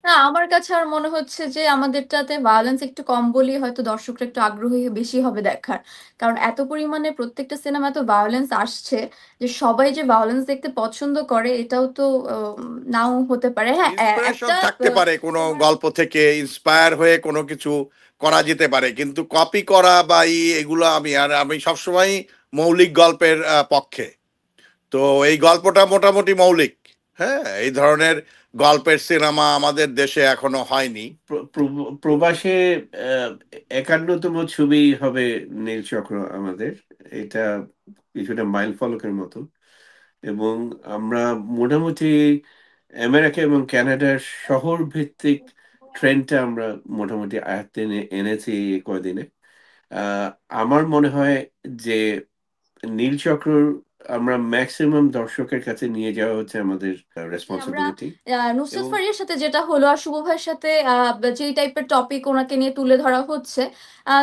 না, আমার কাছে আর মনে হচ্ছে যে আমাদেরটাতে ভায়োলেন্স একটু কম বলেই হয়তো দর্শকরা একটু আগ্রহী বেশি হবে দেখার। কারণ এত পরিমাণে প্রত্যেকটা সিনেমা এত ভায়োলেন্স আসছে যে সবাই যে ভায়োলেন্স দেখতে পছন্দ করে এটাও তো নাও হতে পারে। হ্যাঁ, ইন্সপিরেশন একটা থাকতে পারে কোনো তোমার গল্প থেকে, ইন্সপায়ার হয়ে কোনো কিছু করা যেতে পারে, কিন্তু কপি করা বা এগুলো আমি সবসময় মৌলিক গল্পের পক্ষে। তো এই গল্পটা মোটামুটি মৌলিক। হ্যাঁ, এই ধরনের গল্পের সিনেমা আমাদের দেশে এখনো হয়নি। প্রবাসে আহ, 51তম ছবি হবে নীলচক্র আমাদের। এটা কিছুটা মাইল ফলকের মতো। এবং আমরা মোটামুটি আমেরিকা এবং কানাডার শহর ভিত্তিক ট্রেন্ডটা আমরা মোটামুটি আয়ত্তে এনেছি এই কয়দিনে। আহ, আমার মনে হয় যে নীলচক্র আমরা ম্যাক্সিমাম দর্শকের কাছে নিয়ে যাওয়া হচ্ছে আমাদের যে আমরা রেসপন্সিবিলিটি। নুসরাত এবং ফারিয়ার সাথে যেটা হলো আর শুভ ভাইয়ের সাথে যেই টাইপের টপিক ওনাকে নিয়ে তুলে ধরা হচ্ছে,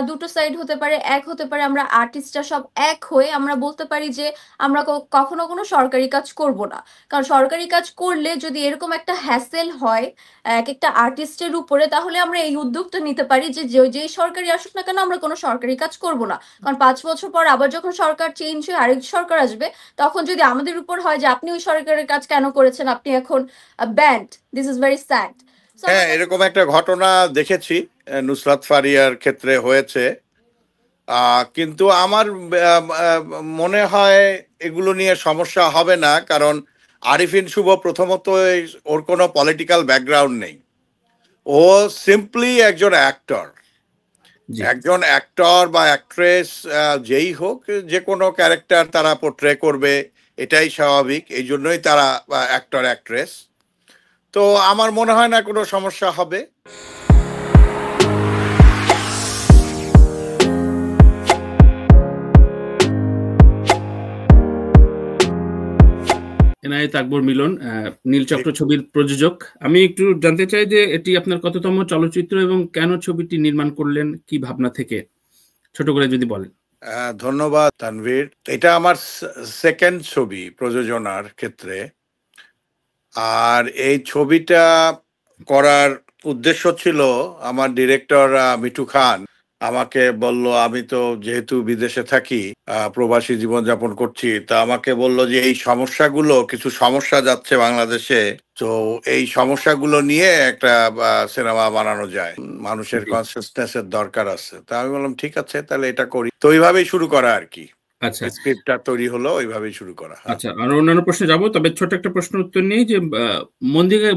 দুটো সাইড হতে পারে। এক হতে পারে আমরা আর্টিস্টরা সব এক হয়ে আমরা বলতে পারি যে আমরা কখনো কোনো সরকারি কাজ করব না। কারণ সরকারি কাজ করলে যদি এরকম একটা হ্যাসেল হয় এক একটা আর্টিস্টের উপরে, তাহলে আমরা এই উদ্যোগটা নিতে পারি যে যেই সরকারি আসুক না কেন আমরা কোনো সরকারি কাজ করব না। কারণ 5 বছর পর আবার যখন সরকার চেঞ্জ হয়ে আরেক সরকার আসবে, তখন যদি আমাদের উপর হয় যে আপনি ওই সরকারের কাজ কেন করেছেন, আপনি এখন band, this is very sad. So আমার হ্যাঁ, কাছে এরকম একটা ঘটনা দেখেছি, নুসরাত ফারিয়ার ক্ষেত্রে হয়েছে। কিন্তু আমার মনে হয় এগুলো নিয়ে সমস্যা হবে না, কারণ আরিফিন শুভ প্রথমত ওর কোনো পলিটিক্যাল ব্যাকগ্রাউন্ড নেই। ও সিম্পলি একজন অ্যাক্টর। জি, একজন অ্যাক্টর বা অ্যাক্ট্রেস যেই হোক, যে কোনো ক্যারেক্টার তারা পোট্রে করবে, এটাই স্বাভাবিক। এই জন্যই তারা অ্যাক্টর অ্যাক্ট্রেস। তো আমার মনে হয় না কোনো সমস্যা হবে। এনায়েত আকবর মিলন, নীলচক্র ছবির প্রযোজক। আমি একটু জানতে চাই যে এটি আপনার কততম চলচ্চিত্র এবং কেন ছবিটি নির্মাণ করলেন, কি ভাবনা থেকে, ছোট করে যদি বলেন। ধন্যবাদ তানভীর। এটা আমার সেকেন্ড ছবি প্রযোজনার ক্ষেত্রে। আর এই ছবিটা করার উদ্দেশ্য ছিল, আমার ডিরেক্টর মিঠু খান আমাকে বলল, আমি তো যেহেতু বিদেশে থাকি, প্রবাসী জীবনযাপন করছি, তা আমাকে বলল যে এই সমস্যাগুলো, কিছু সমস্যা যাচ্ছে বাংলাদেশে, তো এই সমস্যাগুলো নিয়ে একটা সিনেমা বানানো যায়, মানুষের জি। কনসিয়াসনেসের দরকার আছে। তা আমি বললাম ঠিক আছে, তাহলে এটা করি। তো ওইভাবেই শুরু করা আর কি। আচ্ছা, স্ক্রিপ্টটা তৈরি হলো, ওইভাবেই শুরু করা। হ্যাঁ, আচ্ছা, আর অন্যান্য প্রশ্নে যাব, তবে ছোট একটা প্রশ্ন উত্তর নিয়ে যে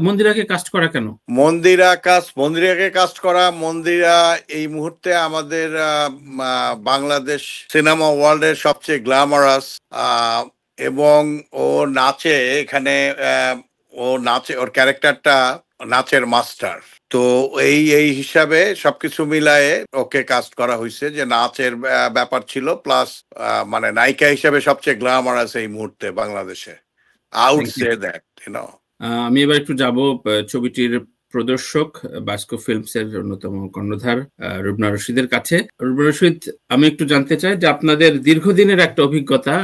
মন্দিরাকে কাস্ট করা কেন? মন্দিরাকে কাস্ট করা, মন্দিরা এই মুহূর্তে আমাদের বাংলাদেশ সিনেমা ওয়ার্ল্ডের সবচেয়ে গ্ল্যামারাস, এবং ও নাচে এখানে। আহ, ও নাচে, ওর ক্যারেক্টারটা নাচের মাস্টার। তো এই এই হিসাবে সবকিছু মিলায়ে ওকে কাস্ট করা হয়েছে, যে নাচের ব্যাপার ছিল, প্লাস মানে নায়িকা হিসাবে সবচেয়ে গ্ল্যামারাস এই মুহূর্তে বাংলাদেশে। I would thank you. Say that, you know. আমি এবার একটু যাব ছবিটির প্রদর্শক, বাস্কো ফিল্মস এর অন্যতম কর্ণধার রুবনা রশিদের কাছে। রুবনা রশিদ, আমি একটু জানতে চাই যে আপনাদের দীর্ঘদিনের একটা অভিজ্ঞতা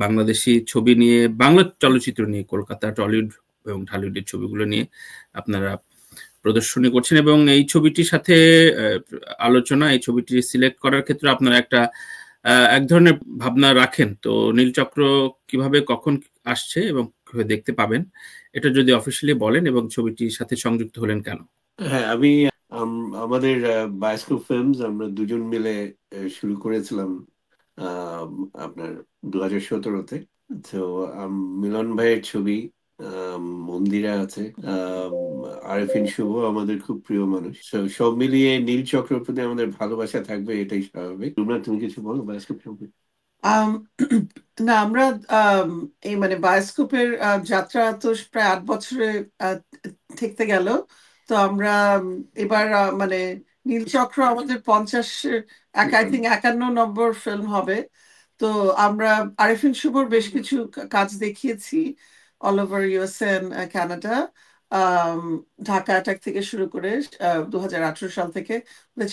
বাংলাদেশি ছবি নিয়ে, বাংলা চলচ্চিত্র নিয়ে, কলকাতা, টলিউড এবং ঢালিউডের ছবিগুলো নিয়ে আপনারা প্রদর্শনী করছেন, এবং এই ছবিটির সাথে আলোচনা, এই ছবিটি সিলেক্ট করার ক্ষেত্রে আপনারা একটা এক ধরনের ভাবনা রাখেন। তো নীলচক্র কিভাবে কখন আসছে এবং কিভাবে দেখতে পাবেন, এটা যদি অফিসিয়ালি বলেন, এবং ছবিটির সাথে সংযুক্ত হলেন কেন? হ্যাঁ, আমি আমাদের বায়োস্কোপ ফিল্মস আমরা দুজন মিলে শুরু করেছিলাম আম, আপনার 2017-তে। তো মিলন ভাইয়ের ছবি, মন্দিরা আছে, আম, আরেফিন শুভ আমাদের খুব প্রিয় মানুষ। So, সব মিলিয়ে নীল চক্রের প্রতি আমাদের ভালোবাসা থাকবে, এটাই স্বাভাবিক। তোমরা, তুমি কিছু বলো বায়োস্কোপ সম্পর্কে? আম, না, আমরা আম, এই মানে বায়োস্কোপের যাত্রা তো প্রায় 8 বছরে আহ, ঠেকতে গেল। তো আমরা এবার মানে নীলচক্র আমাদের 50, আই থিঙ্ক 51 নম্বর ফিল্ম হবে। তো আমরা আরিফিন শুভর বেশ কিছু কাজ দেখিয়েছি all over USA Canada. Dhaka attack থেকে শুরু করে 2018 সাল থেকে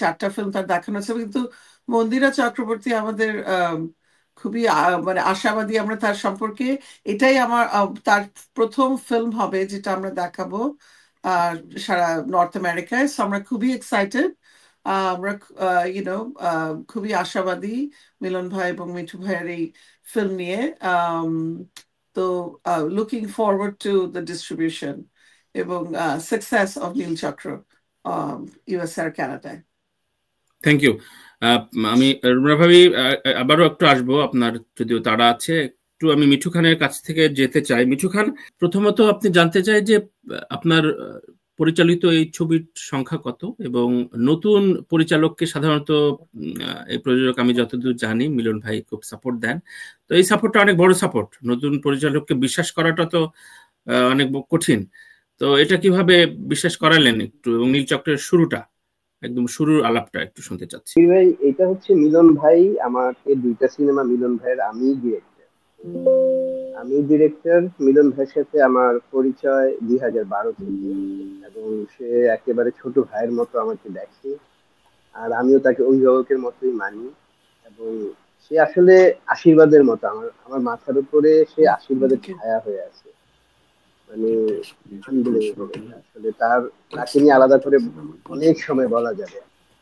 4টা ফিল্ম তার দেখানো হচ্ছে। কিন্তু মন্দিরা চক্রবর্তী আমাদের খুবই মানে আশাবাদী আমরা তার সম্পর্কে। এটাই আমার তার প্রথম ফিল্ম হবে যেটা আমরা দেখাবো। আহ, সারা নর্থ আমেরিকায়। সো আমরা খুবই এক্সাইটেড, আমরা খুবই আশাবাদী মিলন ভাই এবং মিঠু ভাইয়ের এই ফিল্ম নিয়ে। তো looking forward to the distribution এবং সাকসেস অফ নীলচক্র ইউএস আর কানাডায়। Thank you. আমি রুমনা ভাবি আবারও একটু আসবো, আপনার যদিও তাড়া আছে। একটু আমি মিঠু খানের কাছ থেকে যেতে চাই। মিঠু খান, প্রথমত আপনি জানতে চাই যে আপনার পরিচালিত এই ছবির সংখ্যা কত, এবং নতুন পরিচালককে সাধারণত এই প্রযোজক আমি যতদূর জানি মিলন ভাই খুব সাপোর্ট দেন। তো এই সাপোর্টটা অনেক বড় সাপোর্ট, নতুন পরিচালককে বিশ্বাস করাটা তো অনেক কঠিন। তো এটা কিভাবে বিশ্বাস করালেন একটু, এবং নীলচক্রের শুরুটা, একদম শুরুর আলাপটা একটু শুনতে চাচ্ছি। ভাই, এটা হচ্ছে মিলন ভাই আমাকে দুইটা সিনেমা, মিলন ভাইয়ের আমি ডিরেক্টর। মিলন ভাইয়ের সাথে আমার পরিচয় 2012 থেকে, এবং সে একেবারে ছোট ভাইয়ের মতো আমাকে দেখে, আর আমিও তাকে অভিভাবকের মতোই মানি। এবং সে আসলে আশীর্বাদের মতো, আমার আমার মাথার উপরে সে আশীর্বাদের ছায়া হয়ে আছে। মানে আনবিলিভেবল, এটা আসলে তাকে নিয়ে আলাদা করে অনেক সময় বলা যাবে।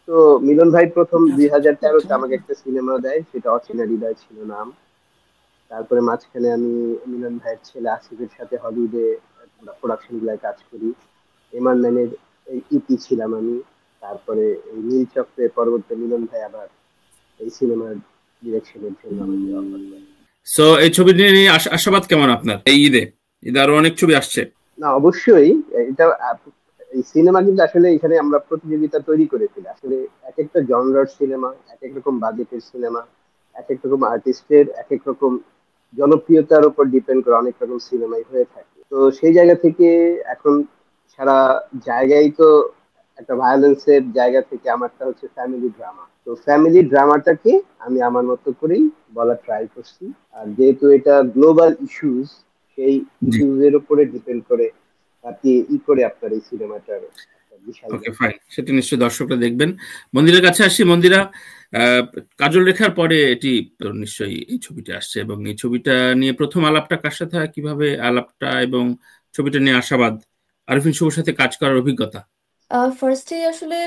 তো মিলন ভাই প্রথম 2013-তে আমাকে একটা সিনেমা দেয়, সেটা অচেনা হৃদয় ছিল নাম। তারপরে মাঝখানে আমি মিলন ভাইয়ের ছেলে আসিফের সাথে হলিউডে প্রোডাকশন গুলায় কাজ করি। এমান ম্যানের ইপি ছিলাম আমি। তারপরে এই নীলচক্রে পরবর্তী মিলন ভাই আবার এই সিনেমার ডিরেকশনের জন্য আমাকে অফার করে। সো এই ছবি নিয়ে আশাবাদ কেমন আপনার? এই ঈদে আরো অনেক ছবি আসছে। না, অবশ্যই এটা এই সিনেমা কিন্তু আসলে এখানে আমরা প্রতিযোগিতা তৈরি করেছি। আসলে এক একটা জনরার সিনেমা, এক এক রকম বাজেটের সিনেমা, এক এক রকম আর্টিস্টের এক এক রকম জনপ্রিয়তার উপর ডিপেন্ড করে অনেক রকম সিনেমাই হয়ে থাকে। তো সেই জায়গা থেকে এখন সারা জায়গায় তো একটা ভায়োলেন্সের জায়গা থেকে আমারটা হচ্ছে ফ্যামিলি ড্রামা। তো ফ্যামিলি ড্রামাটাকে আমি আমার মতো করেই বলা ট্রাই করছি। আর যেহেতু এটা গ্লোবাল ইস্যুস, সেই ইস্যুজ এর উপরে ডিপেন্ড করে আপনি করে আপনার এই সিনেমাটার বিশাল। ওকে, ফাইন, সেটা নিশ্চয়ই দর্শকরা দেখবেন। মন্দিরের কাছে আসি। মন্দিরা, কাজল রেখার পরে এটি নিশ্চয়ই এই ছবিটা আসছে, এবং এই ছবিটা নিয়ে প্রথম আলাপটা কার সাথে হয়, কিভাবে আলাপটা, এবং ছবিটা নিয়ে আশাবাদ, আরিফিন শুভর সাথে কাজ করার অভিজ্ঞতা? ফার্স্টে আসলে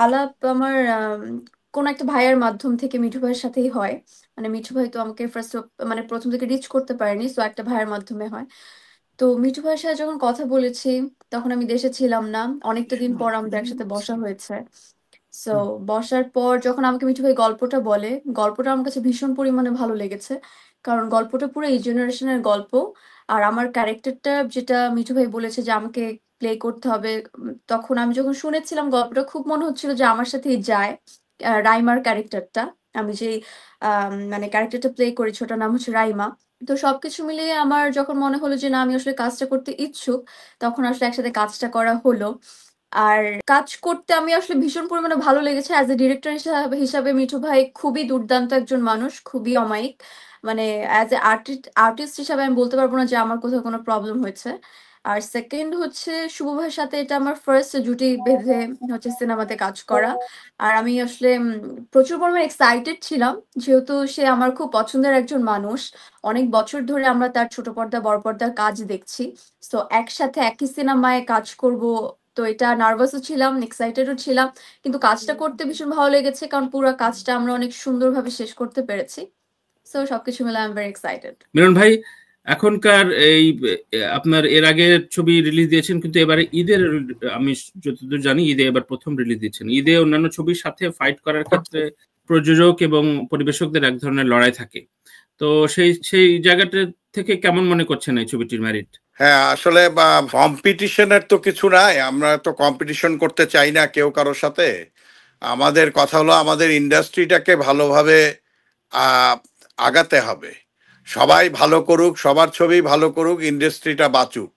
আলাপ আমার কোন একটা ভাইয়ের মাধ্যম থেকে মিঠু ভাইয়ের সাথেই হয়। মানে মিঠু ভাই তো আমাকে ফার্স্ট মানে প্রথম থেকে রিচ করতে পারেনি, সো একটা ভাইয়ের মাধ্যমে হয়। তো মিঠু ভাইয়ের সাথে যখন কথা বলেছি, তখন আমি দেশে ছিলাম না, অনেকটা দিন পর আমাদের একসাথে বসা হয়েছে। সো বসার পর যখন আমাকে মিঠু ভাই গল্পটা বলে, গল্পটা আমার কাছে ভীষণ পরিমাণে ভালো লেগেছে, কারণ গল্পটা পুরো এই জেনারেশনের গল্প। আর আমার ক্যারেক্টারটা যেটা মিঠু ভাই বলেছে যে আমাকে প্লে করতে হবে, তখন আমি যখন শুনেছিলাম গল্পটা খুব মনে হচ্ছিল যে আমার সাথেই যায়। রাইমার ক্যারেক্টারটা, আমি যে মানে ক্যারেক্টারটা প্লে করেছি ওটার নাম হচ্ছে রাইমা। তো সবকিছু মিলিয়ে আমার যখন মনে হলো যে না, আমি আসলে কাজটা করতে ইচ্ছুক, তখন আসলে একসাথে কাজটা করা হলো। আর কাজ করতে আমি আসলে ভীষণ পরিমাণে ভালো লেগেছে। অ্যাজ এ ডিরেক্টর হিসাবে মিঠু ভাই খুবই দুর্দান্ত একজন মানুষ, খুবই অমায়িক। মানে অ্যাজ এ আর্টিস্ট হিসাবে আমি বলতে পারবো না যে আমার কোথাও কোনো প্রবলেম হয়েছে। আর সেকেন্ড হচ্ছে, শুভ ভাইয়ের সাথে এটা আমার ফার্স্ট জুটি বেঁধে হচ্ছে সিনেমাতে কাজ করা। আর আমি আসলে প্রচুর পরিমাণে এক্সাইটেড ছিলাম, যেহেতু সে আমার খুব পছন্দের একজন মানুষ। অনেক বছর ধরে আমরা তার ছোট পর্দা বড় পর্দার কাজ দেখছি। তো একসাথে একই সিনেমায় কাজ করব, তো এটা নার্ভাসও ছিলাম, এক্সাইটেডও ছিলাম। কিন্তু কাজটা করতে ভীষণ ভালো লেগেছে, কারণ পুরো কাজটা আমরা অনেক সুন্দরভাবে শেষ করতে পেরেছি। সো সবকিছু মিলে আই এম ভেরি এক্সাইটেড। মিলন ভাই, এখনকার এই আপনার এর আগে ছবি রিলিজ দিয়েছেন, কিন্তু এবারে ঈদের, আমি যতদূর জানি ঈদে এবার প্রথম রিলিজ দিয়েছেন। ঈদে অন্যান্য ছবির সাথে ফাইট করার ক্ষেত্রে প্রযোজক এবং পরিবেশকদের এক ধরনের লড়াই থাকে। তো সেই জায়গাটা থেকে কেমন মনে করছেন এই ছবিটির ম্যারিট? হ্যাঁ, আসলে কম্পিটিশনের তো কিছু নাই, আমরা তো কম্পিটিশন করতে চাই না কেউ কারোর সাথে। আমাদের কথা হলো আমাদের ইন্ডাস্ট্রিটাকে ভালোভাবে আগাতে হবে। সবাই ভালো করুক, সবার ছবি ভালো করুক, ইন্ডাস্ট্রিটা বাঁচুক।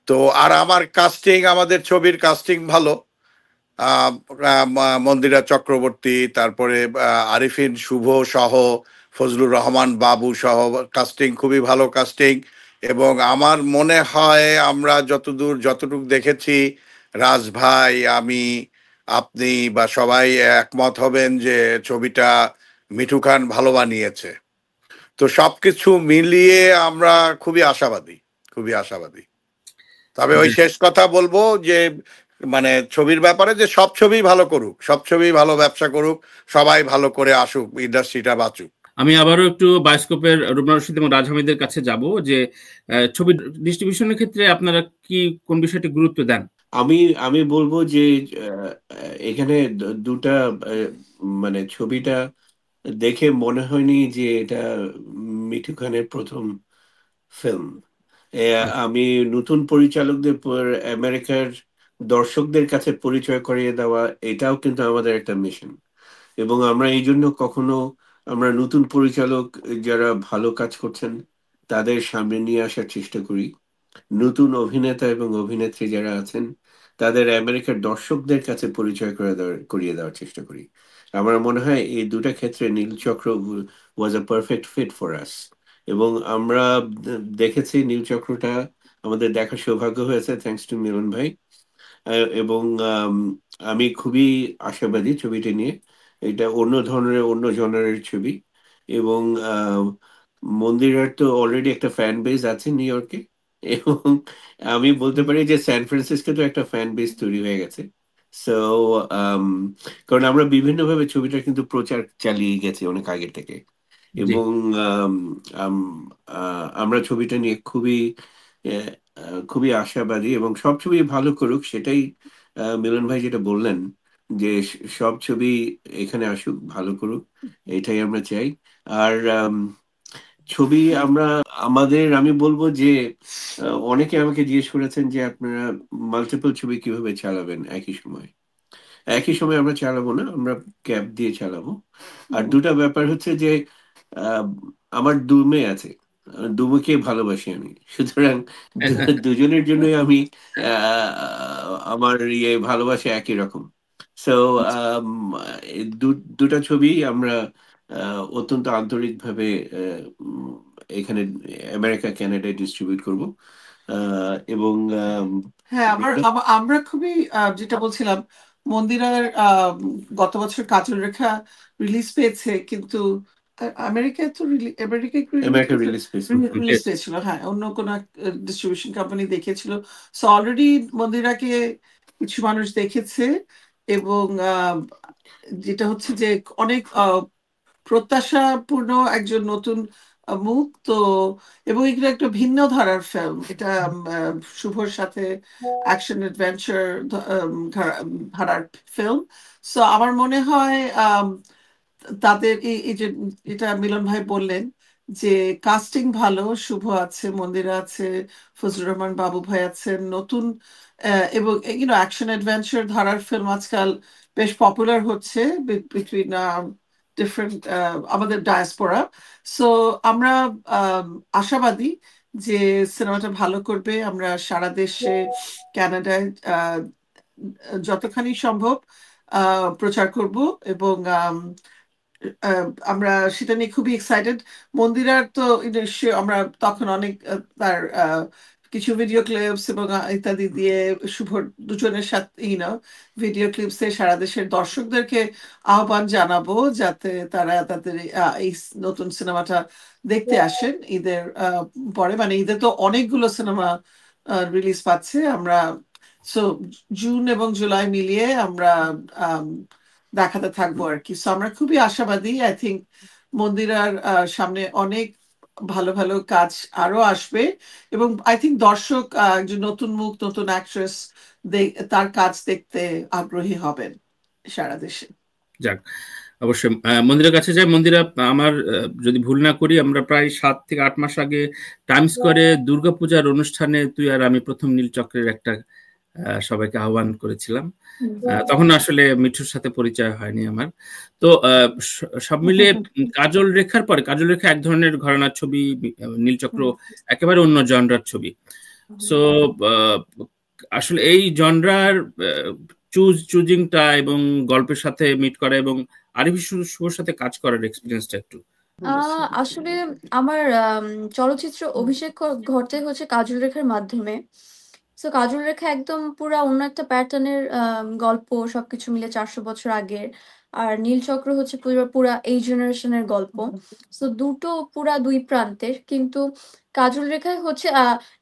তো আর আমার কাস্টিং, আমাদের ছবির কাস্টিং ভালো। মন্দিরা চক্রবর্তী, তারপরে আরিফিন শুভ সহ, ফজলুর রহমান বাবু সহ কাস্টিং খুবই ভালো কাস্টিং। এবং আমার মনে হয় আমরা যতটুকু দেখেছি, রাজ ভাই, আমি, আপনি বা সবাই একমত হবেন যে ছবিটা মিঠু খান ভালো বানিয়েছে। তো সবকিছু মিলিয়ে আমরা খুবই আশাবাদী। তবে ওই শেষ কথা বলবো যে মানে ছবির ব্যাপারে যে সব ছবি ভালো করুক, সব ছবি ভালো ব্যবসা করুক, সবাই ভালো করে আসুক, ইন্ডাস্ট্রিটা বাঁচুক। আমি আবারও একটু বায়োস্কোপের রুবনা রশিদ এবং রাজ হামিদের কাছে যাব যে ছবি ডিস্ট্রিবিউশনের ক্ষেত্রে আপনারা কি কোন বিষয়টি গুরুত্ব দেন? আমি বলবো যে এখানে দুটা মানে ছবিটা দেখে মনে হয়নি যে এটা মিঠু খানের প্রথম ফিল্ম। আমি নতুন পরিচালকদের আমেরিকার দর্শকদের কাছে পরিচয় করিয়ে দেওয়া, এটাও কিন্তু আমাদের একটা মিশন। এবং আমরা এই জন্য কখনো আমরা নতুন পরিচালক যারা ভালো কাজ করছেন তাদের সামনে নিয়ে আসার চেষ্টা করি। নতুন অভিনেতা এবং অভিনেত্রী যারা আছেন তাদের আমেরিকার দর্শকদের কাছে পরিচয় করিয়ে দেওয়ার চেষ্টা করি। আমার মনে হয় এই দুটা ক্ষেত্রে Nilchakra was a perfect fit for us. এবং আমরা দেখেছি নীলচক্রটা আমাদের দেখার সৌভাগ্য হয়েছে থ্যাঙ্কস টু মিলন ভাই। এবং আমি খুবই আশাবাদী ছবিটি নিয়ে। এটা অন্য ধরনের, অন্য জনারের ছবি। এবং মন্দিরের তো অলরেডি একটা ফ্যান বেস আছে নিউ ইয়র্কে। এবং আমি বলতে পারি যে সান ফ্রান্সিসকো তো একটা ফ্যান বেস তৈরি হয়ে গেছে। সো কারণ আমরা বিভিন্নভাবে ছবিটা কিন্তু প্রচার চালিয়ে গেছি অনেক আগে থেকে। জি, এবং আম, আম, আমরা ছবিটা নিয়ে খুবই আশাবাদী এবং সব ছবি ভালো করুক সেটাই। মিলন ভাই যেটা বললেন যে সব ছবি এখানে আসুক, ভালো করুক, এটাই আমরা চাই। আর ছবি আমরা আমি বলবো যে অনেকে আমাকে জিজ্ঞেস করেছেন যে আপনারা মাল্টিপল ছবি কিভাবে চালাবেন একই সময়। একই সময় আমরা চালাবো না, আমরা ক্যাব দিয়ে চালাবো। আর দুটা ব্যাপার হচ্ছে যে আহ, আমার দু মেয়ে আছে, দুমুখে ভালোবাসি আমি, সুতরাং দুজনের জন্যই আমি আমার ভালোবাসা একই রকম। সো দুটা ছবি আমরা অত্যন্ত আন্তরিকভাবে এখানে আমেরিকা কানাডায় ডিস্ট্রিবিউট করব। এবং হ্যাঁ, আমরা খুবই যেটা বলছিলাম, মন্দিরার গত বছর কাজল রেখা রিলিজ পেয়েছে, কিন্তু আমেরিকায় তো আমেরিকায় আমেরিকা রিলিজ পেয়েছে। রিলিজ পেয়েছিল। হ্যাঁ, অন্য কোনো ডিস্ট্রিবিউশন কোম্পানি দেখেছিল। সো অলরেডি মন্দিরাকে কিছু মানুষ দেখেছে। এবং যেটা হচ্ছে যে অনেক প্রত্যাশাপূর্ণ একজন নতুন মুখ তো। এবং এগুলো একটা ভিন্ন ধারার ফিল্ম। এটা শুভর সাথে অ্যাকশন অ্যাডভেঞ্চার ধারার ফিল্ম। সো আমার মনে হয় তাদের এই যে এটা মিলন ভাই বললেন যে কাস্টিং ভালো, শুভ আছে, মন্দিরা আছে, ফজলুর রহমান বাবু ভাই আছেন, নতুন এবং অ্যাকশন অ্যাডভেঞ্চার ধারার ফিল্ম আজকাল বেশ পপুলার হচ্ছে বিটুইন ডিফারেন্ট আমাদের ডায়াসপোরা। সো আমরা আশাবাদী যে সিনেমাটা ভালো করবে। আমরা সারা দেশে, কানাডায় যতখানি সম্ভব প্রচার করব। এবং আমরা সেটা নিয়ে খুবই এক্সাইটেড। মন্দিরার তো আমরা তখন অনেক তার কিছু ভিডিও ক্লিপস এবং ইত্যাদি দিয়ে শুভর দুজনের সাথে ভিডিও ক্লিপসে সারা দেশের দর্শকদেরকে আহ্বান জানাবো যাতে তারা তাদের এই নতুন সিনেমাটা দেখতে আসেন ঈদের পরে। মানে ঈদে তো অনেকগুলো সিনেমা রিলিজ পাচ্ছে। আমরা সো জুন এবং জুলাই মিলিয়ে আমরা দেখাতে থাকবো আর কি। সো আমরা খুবই আশাবাদী। আই থিঙ্ক মন্দিরার সামনে অনেক ভালো ভালো কাজ আরো আসবে। এবং আই থিঙ্ক দর্শক একজন নতুন মুখ, নতুন অ্যাক্ট্রেস তার কাজ দেখতে আগ্রহী হবেন সারা দেশে। যাক, অবশ্যই মন্দিরের কাছে যাই। মন্দিরা, আমার যদি ভুল না করি আমরা প্রায় 7 থেকে 8 মাস আগে টাইম স্কোয়ারে দুর্গাপূজার অনুষ্ঠানে তুই আর আমি প্রথম নীলচক্রের একটা সবাইকে আহ্বান করেছিলাম। তখন আসলে মিঠুর সাথে পরিচয় হয়নি আমার। তো সব মিলিয়ে কাজল রেখার পরে, কাজল রেখা এক ধরনের ঘরানার ছবি, নীলচক্র একেবারে অন্য জনরার ছবি। সো আসলে এই জনরার চুজিংটা এবং গল্পের সাথে মিট করা এবং আরিফ শুভর সাথে কাজ করার এক্সপিরিয়েন্সটা একটু। আসলে আমার চলচ্চিত্র অভিষেক ঘটে হচ্ছে কাজল রেখার মাধ্যমে। সো কাজল রেখা একদম পুরা অন্য একটা প্যাটার্নের গল্প, সবকিছু মিলে 400 বছর আগের। আর নীলচক্র হচ্ছে পুরো পুরা এই জেনারেশনের গল্প। সো দুটো পুরা দুই প্রান্তের, কিন্তু কাজল রেখায় হচ্ছে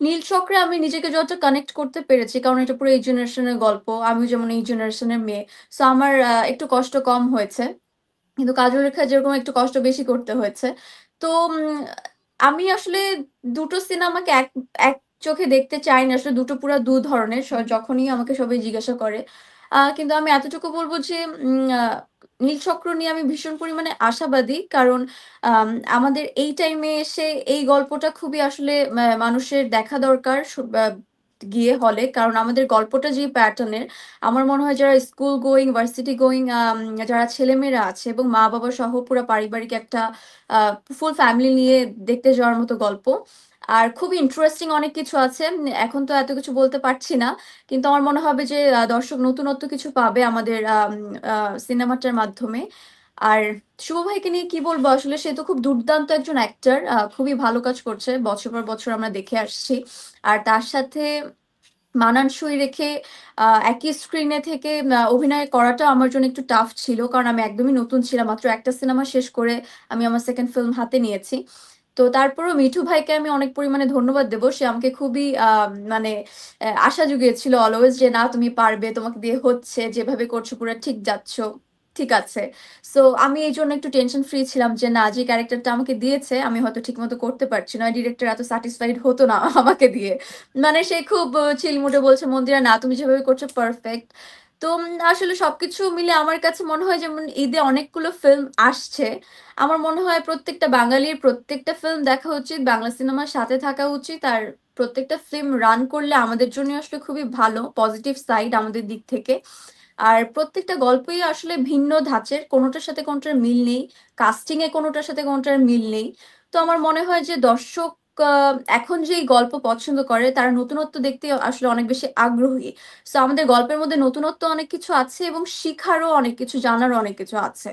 নীলচক্রে আমি নিজেকে যতটা কানেক্ট করতে পেরেছি, কারণ এটা পুরো এই জেনারেশনের গল্প, আমি যেমন এই জেনারেশনের মেয়ে, সো আমার একটু কষ্ট কম হয়েছে। কিন্তু কাজল রেখায় যেরকম একটু কষ্ট বেশি করতে হয়েছে। তো আমি আসলে দুটো সিনেমাকে এক এক চোখে দেখতে চাই না। আসলে দুটো পুরা দু ধরনের। যখনই আমাকে সবাই জিজ্ঞাসা করে। কিন্তু আমি এতটুকু বলব যে নীলচক্র নিয়ে আমি ভীষণ পরিমাণে আশাবাদী। কারণ আম আমাদের এই টাইমে এসে এই গল্পটা খুবই আসলে মানুষের দেখা দরকার গিয়ে হলে। কারণ আমাদের গল্পটা যে প্যাটার্নের, আমার মনে হয় যারা স্কুল গোয়িং, ভার্সিটি গোয়িং যারা ছেলেমেয়েরা আছে এবং মা-বাবা সহ পুরা পারিবারিক একটা ফুল ফ্যামিলি নিয়ে দেখতে যাওয়ার মতো গল্প। আর খুবই ইন্টারেস্টিং অনেক কিছু আছে। এখন তো এত কিছু বলতে পারছি না। কিন্তু আমার মনে হবে যে দর্শক নতুনত্ব কিছু পাবে আমাদের সিনেমাটার মাধ্যমে। আর শুভ ভাইকে নিয়ে কি বলবো, আসলে সে তো খুব দুর্দান্ত একজন অ্যাক্টর, খুবই ভালো কাজ করছে, বছর পর বছর আমরা দেখে আসছি। আর তার সাথে মানানসই রেখে একই স্ক্রিনে থেকে অভিনয় করাটা আমার জন্য একটু টাফ ছিল, কারণ আমি একদমই নতুন ছিলাম, মাত্র একটা সিনেমা শেষ করে আমি আমার সেকেন্ড ফিল্ম হাতে নিয়েছি। তো তারপরেও মিঠু ভাইকে আমি অনেক পরিমাণে ধন্যবাদ দেবো। সে আমাকে খুবই মানে আশা জুগিয়েছিল অলওয়েজ, যে না তুমি পারবে, তোমাকে দিয়ে হচ্ছে, যেভাবে করছো পুরো ঠিক যাচ্ছ, ঠিক আছে। সো আমি এই জন্য একটু টেনশন ফ্রি ছিলাম যে না, যে ক্যারেক্টারটা আমাকে দিয়েছে আমি হয়তো ঠিক মতো করতে পারছি না, ডিরেক্টর এত স্যাটিসফাইড হতো না আমাকে দিয়ে। মানে সে খুব চিল মুডে বলছে, মন্দিরা না তুমি যেভাবে করছো পারফেক্ট। তো আসলে সবকিছু মিলে আমার কাছে মনে হয়, যেমন ঈদে অনেকগুলো ফিল্ম আসছে, আমার মনে হয় প্রত্যেকটা বাঙালির প্রত্যেকটা ফিল্ম দেখা উচিত, বাংলা সিনেমার সাথে থাকা উচিত। আর প্রত্যেকটা ফিল্ম রান করলে আমাদের জন্য আসলে খুবই ভালো, পজিটিভ সাইড আমাদের দিক থেকে। আর প্রত্যেকটা গল্পই আসলে ভিন্ন ধাঁচের, কোনোটার সাথে কোনোটার মিল নেই, কাস্টিং এ কোনোটার সাথে কোনোটার মিল নেই। তো আমার মনে হয় যে দর্শক এখন যেই গল্প পছন্দ করে তারা নতুনত্ব দেখতে আসলে অনেক বেশি আগ্রহী। সো আমাদের গল্পের মধ্যে নতুনত্ব অনেক কিছু আছে এবং শিখারও অনেক কিছু, জানারও অনেক কিছু আছে।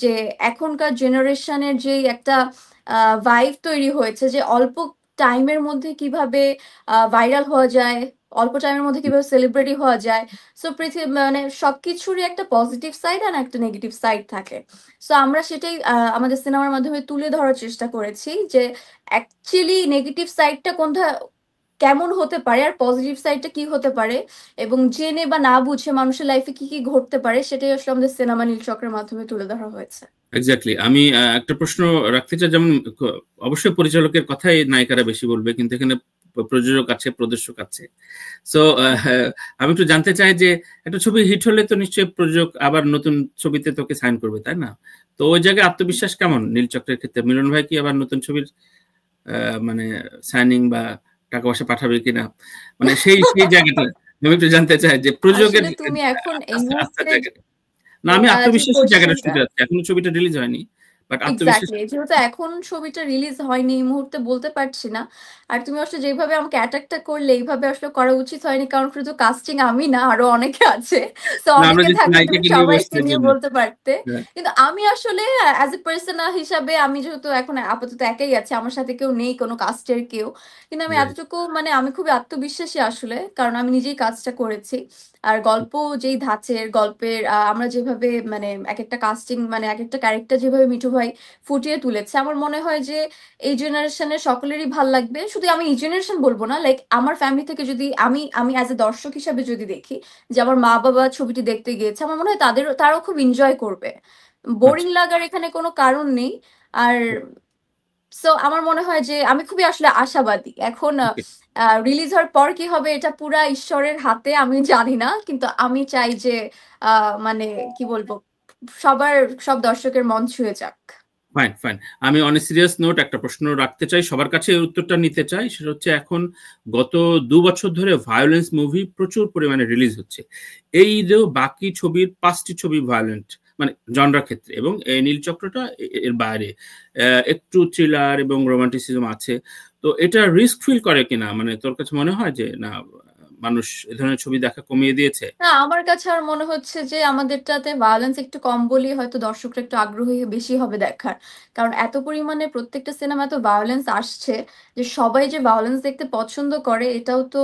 যে এখনকার জেনারেশনের যে একটা ভাইব তৈরি হয়েছে, যে অল্প টাইমের মধ্যে কিভাবে ভাইরাল হওয়া যায়, অল্প টাইমের মধ্যে কিভাবে সেলিব্রিটি হওয়া যায়। সো পৃথিবী মানে সবকিছুরই একটা পজিটিভ সাইড আর একটা নেগেটিভ সাইড থাকে। সো আমরা সেটাই আমাদের সিনেমার মাধ্যমে তুলে ধরার চেষ্টা করেছি, যে অ্যাকচুয়ালি নেগেটিভ সাইডটা কোনটা কেমন হতে পারে আর পজিটিভ সাইডটা কি হতে পারে, এবং জেনে বা না বুঝে মানুষের লাইফে কি কি ঘটতে পারে, সেটাই আসলে আমাদের সিনেমা নীলচক্রের মাধ্যমে তুলে ধরা হয়েছে। এক্স্যাক্টলি। আমি একটা প্রশ্ন রাখতে চাই, যেমন অবশ্যই পরিচালকের কথাই নায়িকারা বেশি বলবে, কিন্তু এখানে প্রযোজক আছে, প্রদর্শক আছে। সো আমি একটু জানতে চাই যে একটা ছবি হিট হলে তো নিশ্চয়ই প্রযোজক আবার নতুন ছবিতে তোকে সাইন করবে, তাই না? তো ওই জায়গায় আত্মবিশ্বাস কেমন নীলচক্রের ক্ষেত্রে? মিলন ভাই কি আবার নতুন ছবির মানে সাইনিং বা টাকা পয়সা পাঠাবে কিনা, মানে সেই সেই জায়গাটা আমি একটু জানতে চাই, যে প্রযোজকের আসলে তুমি এখন এই আস্থার মুহূর্তে জায়গাটা না। আমি যে আত্মবিশ্বাসের জায়গাটা কোয়েশ্চেনটা, শুনতে যাচ্ছি, এখনো ছবিটা রিলিজ হয়নি, বাট আত্মবিশ্বাস। এক্স্যাক্টলি, যেহেতু এখন ছবিটা রিলিজ হয়নি এই মুহূর্তে বলতে পারছি না। আর তুমি আসলে যেভাবে আমাকে অ্যাটাকটা করলে, এইভাবে আসলে করা উচিত হয়নি, কারণ শুধু কাস্টিং আমি না, আরো অনেকে আছে। তো না, আমরা অনেকে যেহেতু থাকলে তুমি নায়িকাকে নিয়ে বসছি সবাইকে এর নিয়ে জন্য। বলতে পারতে। হ্যাঁ, কিন্তু আমি আসলে অ্যাজ এ পার্সন হিসাবে, আমি যেহেতু এখন আপাতত একাই আছি, আমার সাথে কেউ নেই, কোনো কাস্টের কেউ, কিন্তু আমি right. এতটুকু মানে আমি খুবই আত্মবিশ্বাসী আসলে, কারণ আমি নিজেই কাজটা করেছি। আর গল্প যেই ধাঁচের গল্পের আমরা যেভাবে মানে এক একটা কাস্টিং, মানে এক একটা ক্যারেক্টার যেভাবে মিঠু ভাই ফুটিয়ে তুলেছে, আমার মনে হয় যে এই জেনারেশনের সকলেরই ভাল লাগবে। শুধু আমি এই জেনারেশন বলবো না, লাইক আমার ফ্যামিলি থেকে যদি আমি আমি অ্যাজ এ দর্শক হিসাবে যদি দেখি, যে আমার মা বাবা ছবিটি দেখতে গিয়েছে, আমার মনে হয় তারাও খুব এনজয় করবে। বোরিং আচ্ছা, লাগার এখানে কোনো কারণ নেই। আর সো আমার মনে হয় যে আমি খুবই আসলে আশাবাদী। এখন ওকে। রিলিজ হওয়ার পর কি হবে এটা পুরা ঈশ্বরের হাতে, আমি জানি না। কিন্তু আমি চাই যে মানে কি বলবো, সবার, সব দর্শকের মন ছুঁয়ে যাক। Fine, fine. আমি অন সিরিয়াস নোট একটা প্রশ্ন রাখতে চাই, সবার কাছে এই উত্তরটা নিতে চাই। সেটা হচ্ছে, এখন গত 2 বছর ধরে ভায়োলেন্স মুভি প্রচুর পরিমাণে রিলিজ হচ্ছে। এই যে বাকি ছবির 5টি ছবি ভায়োলেন্ট, মানে জনরার ক্ষেত্রে, এবং এই নীলচক্রটা এর বাইরে একটু থ্রিলার এবং রোমান্টিসিজম আছে। তো এটা রিস্ক ফিল করে কিনা, মানে তোর কাছে মনে হয় যে না, মানুষ এ ধরনের ছবি দেখা কমিয়ে দিয়েছে? না, আমার কাছে আর মনে হচ্ছে যে আমাদেরটাতে ভায়োলেন্স একটু কম বলেই হয়তো দর্শকরা একটু আগ্রহী বেশি হবে দেখার। কারণ এত পরিমাণে প্রত্যেকটা সিনেমা এত ভায়োলেন্স আসছে যে সবাই যে ভায়োলেন্স দেখতে পছন্দ করে এটাও তো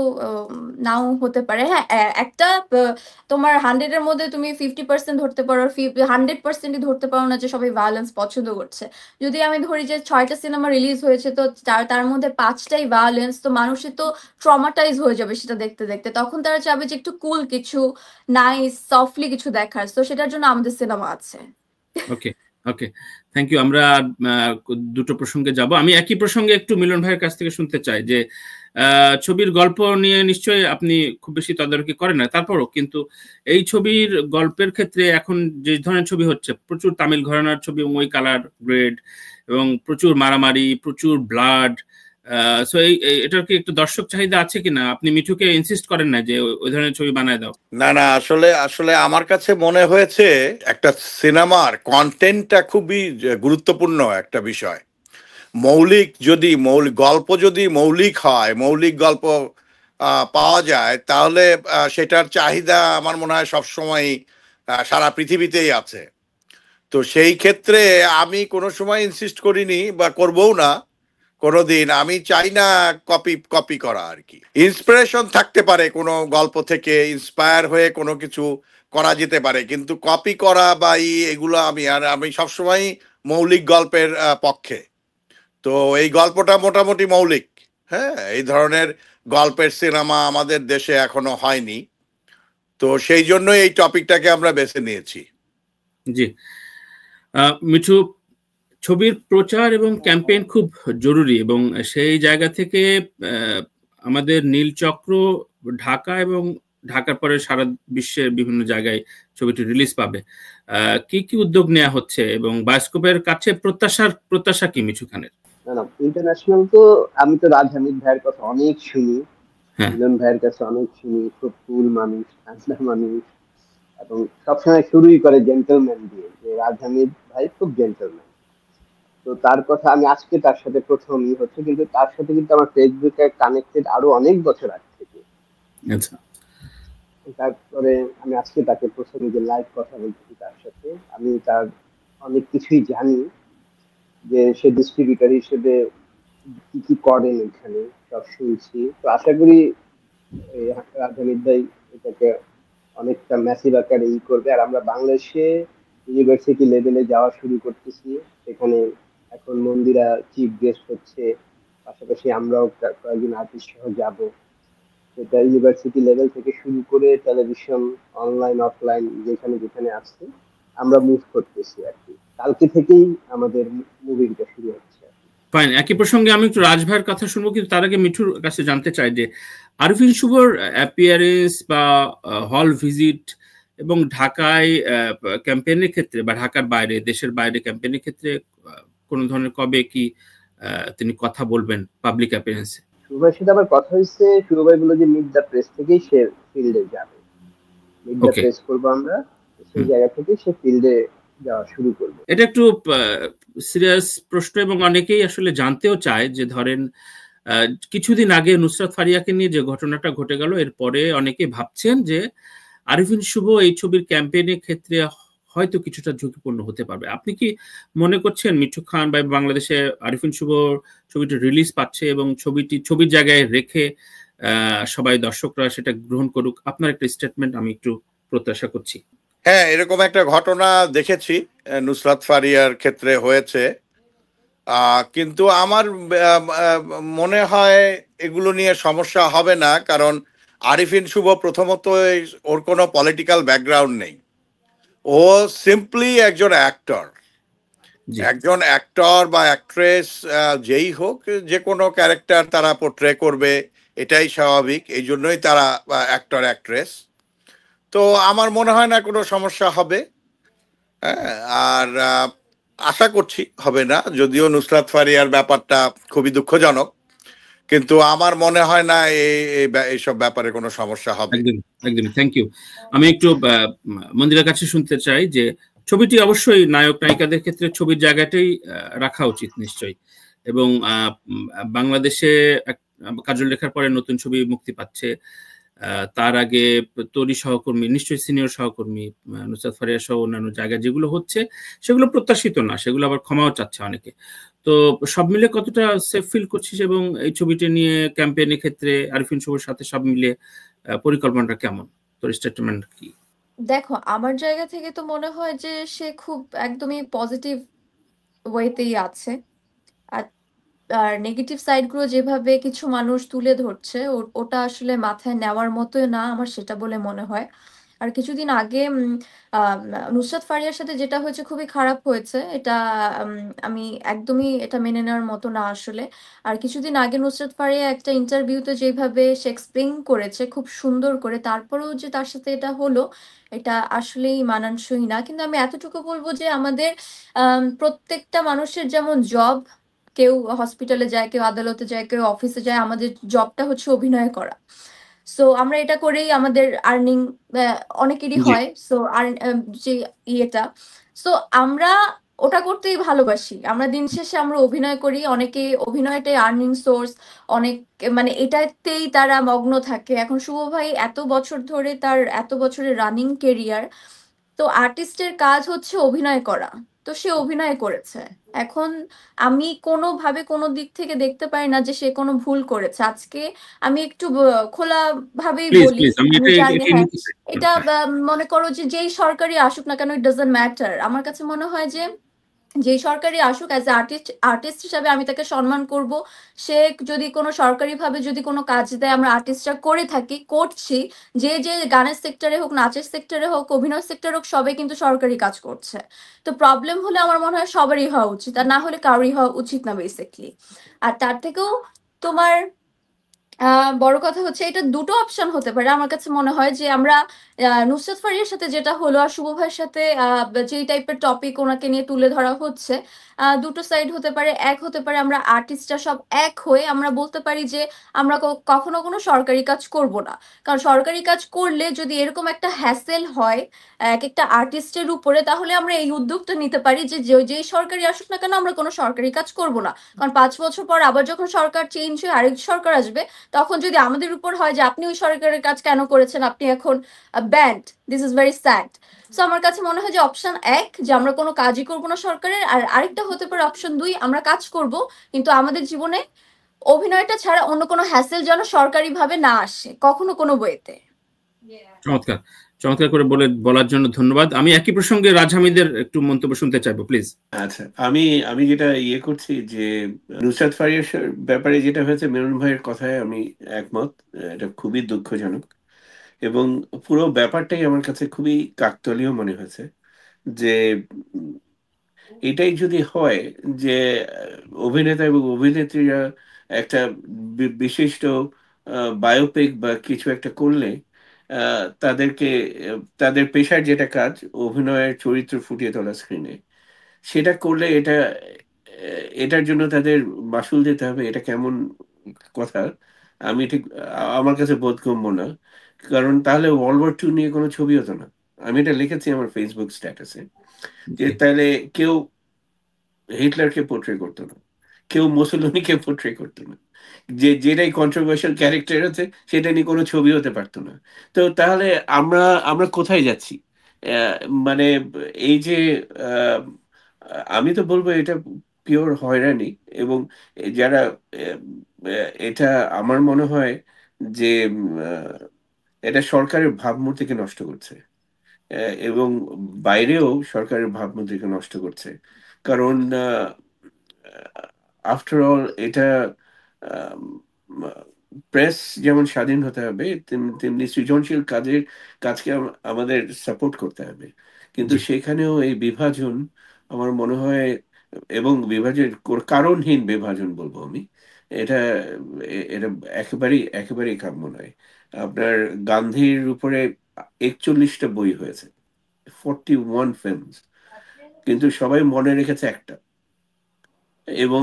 নাও হতে পারে। হ্যাঁ, একটা তোমার 100 এর মধ্যে তুমি 50% ধরতে পারো, 100% ই ধরতে পারো না যে সবাই ভায়োলেন্স পছন্দ করছে। যদি আমি ধরি যে ৬ টা সিনেমা রিলিজ হয়েছে তো তার মধ্যে ৫ টাই ভায়োলেন্স, তো মানুষের তো ট্রমাটাইজ হয়ে যাবে সেটা দেখতে, দেখতে। তখন তারা চাবে যে একটু কুল কিছু, নাইস, সফটলি কিছু দেখার। সো সেটার জন্য আমাদের সিনেমা আছে। Okay, okay. Thank you. আমরা দুটো প্রসঙ্গে যাব। আমি একই প্রসঙ্গে একটু মিলন ভাইয়ের কাছ থেকে শুনতে চাই যে ছবির গল্প নিয়ে নিশ্চয়ই আপনি খুব বেশি তদারকি করেন না, তারপরও কিন্তু এই ছবির গল্পের ক্ষেত্রে এখন যে ধরনের ছবি হচ্ছে, প্রচুর তামিল ঘরানার ছবি এবং ওই কালার গ্রেড এবং প্রচুর মারামারি, প্রচুর ব্লাড, সো এটার কি একটু দর্শক চাহিদা আছে কিনা? আপনি মিঠুকে ইনসিস্ট করেন না যে ওই ধরনের ছবি বানায় দাও? না না, আসলে আসলে আমার কাছে মনে হয়েছে একটা সিনেমার কন্টেন্টটা খুবই গুরুত্বপূর্ণ একটা বিষয়। গল্প যদি মৌলিক হয়, মৌলিক গল্প পাওয়া যায়, তাহলে সেটার চাহিদা আমার মনে হয় সবসময় সারা পৃথিবীতেই আছে। তো সেই ক্ষেত্রে আমি কোনো সময় ইনসিস্ট করিনি বা করবও না কোনোদিন। আমি চাই না কপি কপি করা আর কি। ইন্সপিরেশন থাকতে পারে, কোনো গল্প থেকে ইন্সপায়ার হয়ে কোনো কিছু করা যেতে পারে, কিন্তু কপি করা বা এগুলো আমি সবসময় মৌলিক গল্পের পক্ষে। তো এই গল্পটা মোটামুটি মৌলিক। হ্যাঁ, এই ধরনের গল্পের সিনেমা আমাদের দেশে এখনো হয়নি, তো সেই জন্য এই টপিকটাকে আমরা বেছে নিয়েছি। জি, মিঠু, ছবির প্রচার এবং ক্যাম্পেইন খুব জরুরি এবং সেই জায়গা থেকে আমাদের নীলচক্র ঢাকা এবং ঢাকার পরে সারা বিশ্বের বিভিন্ন জায়গায় ছবিটি রিলিজ পাবে। কি কি উদ্যোগ নেওয়া হচ্ছে এবং বায়োস্কোপের কাছে প্রত্যাশা কি মিঠু খানের? না, ইন্টারন্যাশনাল তো আমি তো রাজ হামিদ ভাইয়ের কথা অনেক শুনি, মিলন ভাইয়ের কাছে অনেক শুনি। খুব কুল মানুষ, ঠান্ডা মানুষ, এবং সবসময় শুরুই করে জেন্টলম্যান দিয়ে, যে রাজ হামিদ ভাই খুব জেন্টলম্যান। তো তার কথা আমি আজকে তার সাথে প্রথমই হচ্ছে, কিন্তু তার সাথে কিন্তু আমার ফেসবুকে কানেক্টেড আরো অনেক বছর আগে থেকে। আচ্ছা, তারপরে আমি আজকে তাকে প্রথমে যে লাইভ কথা বলছি তার সাথে, আমি তার অনেক কিছুই জানি, যে সে ডিস্ট্রিবিউটর হিসেবে কি কি করেন এখানে সব শুনছি। তো আশা করি রাজনীত ভাই এটাকে অনেকটা ম্যাসিভ আকারে করবে। আর আমরা বাংলাদেশে ইউনিভার্সিটি লেভেলে যাওয়া শুরু করতেছি, সেখানে এখন মন্দিরা চিফ গেস্ট হচ্ছে, পাশাপাশি আমরাও কয়েকজন আর্টিস্ট সহ যাব। সেটা ইউনিভার্সিটি লেভেল থেকে শুরু করে টেলিভিশন, অনলাইন, অফলাইন, যেখানে যেখানে আসছে আমরা মুভ করতেছি আর কি। কালকে থেকেই আমাদের মুভিটা শুরু হচ্ছে। ফাইন। একই প্রসঙ্গে আমি একটু রাজ ভাইয়ের কথা শুনবো, কিন্তু তার আগে মিঠুর কাছে জানতে চাই যে আরিফিন শুভর অ্যাপিয়ারেন্স বা হল ভিজিট এবং ঢাকায় ক্যাম্পেইনের ক্ষেত্রে বা ঢাকার বাইরে, দেশের বাইরে ক্যাম্পেইনের ক্ষেত্রে কোন ধরনের কবে কি তিনি কথা বলবেন পাবলিক অ্যাপিয়ারেন্সে? শুভ ভাইয়ের সাথে আমার কথা হয়েছে, শুভ ভাই বলল যে মিড দ্য প্রেস থেকেই সে ফিল্ডে যাবে। মিড দ্য প্রেস করবো আমরা, সেই জায়গা থেকে সে ফিল্ডে যাওয়া শুরু করবে। এটা একটু সিরিয়াস প্রশ্ন এবং অনেকেই আসলে জানতেও চায় যে ধরেন কিছুদিন আগে নুসরাত ফারিয়াকে নিয়ে যে ঘটনাটা ঘটে গেল, এরপরে অনেকে ভাবছেন যে আরিফিন শুভ এই ছবির ক্যাম্পেইনের ক্ষেত্রে হয়তো কিছুটা ঝুঁকিপূর্ণ হতে পারবে। আপনি কি মনে করছেন মিঠু খান বা বাংলাদেশে আরিফিন শুভ ছবিটি রিলিজ পাচ্ছে এবং ছবির জায়গায় রেখে সবাই দর্শকরা সেটা গ্রহণ করুক? আপনার একটা স্টেটমেন্ট আমি একটু প্রত্যাশা করছি। হ্যাঁ, এরকম একটা ঘটনা দেখেছি, নুসরাত ফারিয়ার ক্ষেত্রে হয়েছে, কিন্তু আমার মনে হয় এগুলো নিয়ে সমস্যা হবে না। কারণ আরিফিন শুভ প্রথমত ওর কোনো পলিটিক্যাল ব্যাকগ্রাউন্ড নেই, ও সিম্পলি একজন অ্যাক্টর বা অ্যাক্ট্রেস, যেই হোক, যে কোনো ক্যারেক্টার তারা পোর্ট্রে করবে, এটাই স্বাভাবিক। এই জন্যই তারা অ্যাক্টর অ্যাক্ট্রেস। তো আমার মনে হয় না কোনো সমস্যা হবে। আর আশা করছি হবে না, যদিও নুসরাত ফারিয়ার ব্যাপারটা খুবই দুঃখজনক, কিন্তু আমার মনে হয় না এইসব ব্যাপারে কোনো সমস্যা হবে। একদম। Thank you. আমি একটু মন্দিরের কাছে শুনতে চাই যে ছবিটি অবশ্যই নায়ক নায়িকাদের ক্ষেত্রে ছবির জায়গাটাই রাখা উচিত নিশ্চয়ই, এবং বাংলাদেশে কাজল রেখার পরে নতুন ছবি মুক্তি পাচ্ছে, তার আগে তরি সহকর্মী, নিশ্চয়ই সিনিয়র সহকর্মী নুসরাত ফারিয়া সহ অন্যান্য জায়গায় যেগুলো হচ্ছে সেগুলো প্রত্যাশিত না, সেগুলো আবার ক্ষমাও চাচ্ছে অনেকে। তো সব মিলে কতটা সেফ ফিল করছিস, এবং এই ছবিটি নিয়ে ক্যাম্পেইনের ক্ষেত্রে আরিফিন শুভর সাথে সব মিলিয়ে পরিকল্পনাটা কেমন, তোর স্টেটমেন্ট কি? দেখো, আমার জায়গা থেকে তো মনে হয় যে সে খুব একদমই পজিটিভ ওয়েতেই আছে। আর আর নেগেটিভ সাইড গুলো যেভাবে কিছু মানুষ তুলে ধরছে, ওটা আসলে মাথায় নেওয়ার মতো না আমার সেটা বলে মনে হয়। আর কিছুদিন আগে নুসরাত ফারিয়ার সাথে যেটা হয়েছে খুবই খারাপ হয়েছে। এটা উম, আমি একদমই এটা মেনে নেওয়ার মতো না আসলে। আর কিছুদিন আগে নুসরাত ফারিয়া একটা ইন্টারভিউতে যেভাবে সে এক্সপ্লেইন করেছে খুব সুন্দর করে, তারপরেও যে তার সাথে এটা হলো, এটা আসলেই মানানসই না। কিন্তু আমি এতটুকু বলবো যে আমাদের প্রত্যেকটা মানুষের যেমন জব, কেউ হসপিটালে যায়, কেউ আদালতে যায়, কেউ অফিসে যায়, আমাদের জবটা হচ্ছে অভিনয় করা। সো আমরা এটা করেই আমাদের আর্নিং অনেকেরই জি। হয়। সো আর যে ইয়েটা, সো আমরা ওটা করতেই ভালোবাসি। আমরা দিন শেষে আমরা অভিনয় করি, অনেকে অভিনয়টাই আর্নিং সোর্স, অনেক মানে এটাতেই তারা মগ্ন থাকে। এখন শুভ ভাই এত বছর ধরে, তার এত বছরের রানিং কেরিয়ার, তো আর্টিস্টের কাজ হচ্ছে অভিনয় করা, তো সে অভিনয় করেছে। এখন আমি কোনোভাবে কোনো দিক থেকে দেখতে পারি না যে সে কোনো ভুল করেছে। আজকে আমি একটু খোলা ভাবেই প্লিজ বলি, প্লিজ, আমি আমি এটা জানি, এটাই হ্যাঁ, নিতে চাই। এটা হ্যাঁ, মনে করো যে যেই সরকারি আসুক না কেন, ইট ডাজন্ট ম্যাটার। আমার কাছে মনে হয় যে যেই সরকারি আসুক, অ্যাজ এ আর্টিস্ট, আর্টিস্ট হিসাবে আমি তাকে সম্মান করব। সে যদি কোনো সরকারিভাবে যদি কোনো কাজ দেয়, আমরা আর্টিস্টরা করে থাকি, করছি, যে যে গানের সেক্টরে হোক, নাচের সেক্টরে হোক, অভিনয় সেক্টরে হোক, সবাই কিন্তু সরকারি কাজ করছে। তো প্রবলেম হলে আমার মনে হয় সবারই হওয়া উচিত, আর না হলে কারোরই হওয়া উচিত না বেসিকলি। আর তার থেকেও তোমার বড় কথা হচ্ছে, এটা দুটো অপশন হতে পারে। আমার কাছে মনে হয় যে আমরা নুসরাত ফারিয়ার সাথে যেটা হলো আর শুভ ভাইয়ের সাথে যেই টাইপের টপিক ওনাকে নিয়ে তুলে ধরা হচ্ছে, দুটো সাইড হতে পারে। এক হতে পারে আমরা আর্টিস্টরা সব এক হয়ে আমরা বলতে পারি যে আমরা কখনো কোনো সরকারি কাজ করব না। কারণ সরকারি কাজ করলে যদি এরকম একটা হ্যাসেল হয় এক একটা আর্টিস্টের উপরে, তাহলে আমরা এই উদ্যোগটা নিতে পারি যে যেই সরকারি আসুক না কেন, আমরা কোনো সরকারি কাজ করব না। কারণ 5 বছর পর আবার যখন সরকার চেঞ্জ হয়ে আরেক সরকার আসবে, তখন যদি আমাদের উপর হয় যে আপনি ওই সরকারের কাজ কেন করেছেন, আপনি এখন band, this is very sad. So আমার কাছে মনে হয় যে অপশন এক, যে আমরা কোনো কাজই করবো না সরকারের। আর আরেকটা হতে পারে অপশন দুই, আমরা কাজ করব কিন্তু আমাদের জীবনে অভিনয়টা ছাড়া অন্য কোনো হ্যাসেল যেন সরকারি ভাবে না আসে কখনো কোনো বইতে। চমৎকার, চমৎকার করে বলার জন্য ধন্যবাদ। আমি একই প্রসঙ্গে রাজ হামিদের একটু মন্তব্য শুনতে চাইবো, প্লিজ। আচ্ছা, আমি আমি যেটা করছি যে নুসরাত ফারিয়ার ব্যাপারে যেটা হয়েছে, মেনন ভাইয়ের কথায় আমি একমত। এটা খুবই দুঃখজনক, এবং পুরো ব্যাপারটাই আমার কাছে খুবই কাকতালীয় মনে হয়েছে। যে উম, এটাই যদি হয় যে অভিনেতা এবং অভিনেত্রীরা একটা বিশিষ্ট বায়োপিক বা কিছু একটা করলে তাদেরকে তাদের পেশার যেটা কাজ, অভিনয়ের চরিত্র ফুটিয়ে তোলা স্ক্রিনে, সেটা করলে এটার জন্য তাদের মাসুল দিতে হবে, এটা কেমন কথা? আমি ঠিক আমার কাছে বোধগম্য না। কারণ তাহলে ওয়ার্ল্ড ওয়ার 2 নিয়ে কোনো ছবি হতো না। আমি এটা লিখেছি আমার ফেসবুক স্ট্যাটাসে, যে তাহলে কেউ হিটলারকে পোর্ট্রে করতো না, কেউ মুসোলিনিকে পোর্ট্রে করতো না, যেটাই কন্ট্রোভার্সিয়াল ক্যারেক্টার আছে সেটা নিয়ে কোনো ছবি হতে পারতো না। তো তাহলে আমরা আমরা কোথায় যাচ্ছি? আহ, মানে এই যে আহ, আমি তো বলবো এটা পিওর হয়রানি। এবং যারা এটা আমার মনে হয় যে এটা সরকারের ভাবমূর্তিকে নষ্ট করছে, এবং বাইরেও সরকারের ভাবমূর্তিকে নষ্ট করছে। কারণ আফটার অল এটা প্রেস যেমন স্বাধীন হতে হবে, তেমনি সৃজনশীল কাজকে আমাদের সাপোর্ট করতে হবে। কিন্তু জি। সেখানেও এই বিভাজন আমার মনে হয়, এবং বিভাজন কারণহীন বিভাজন বলবো আমি, এটা এটা একেবারেই কাম্য নয়। আপনার গান্ধীর উপরে 41টা বই হয়েছে, 41 ফিল্মস, কিন্তু সবাই মনে রেখেছে একটা। এবং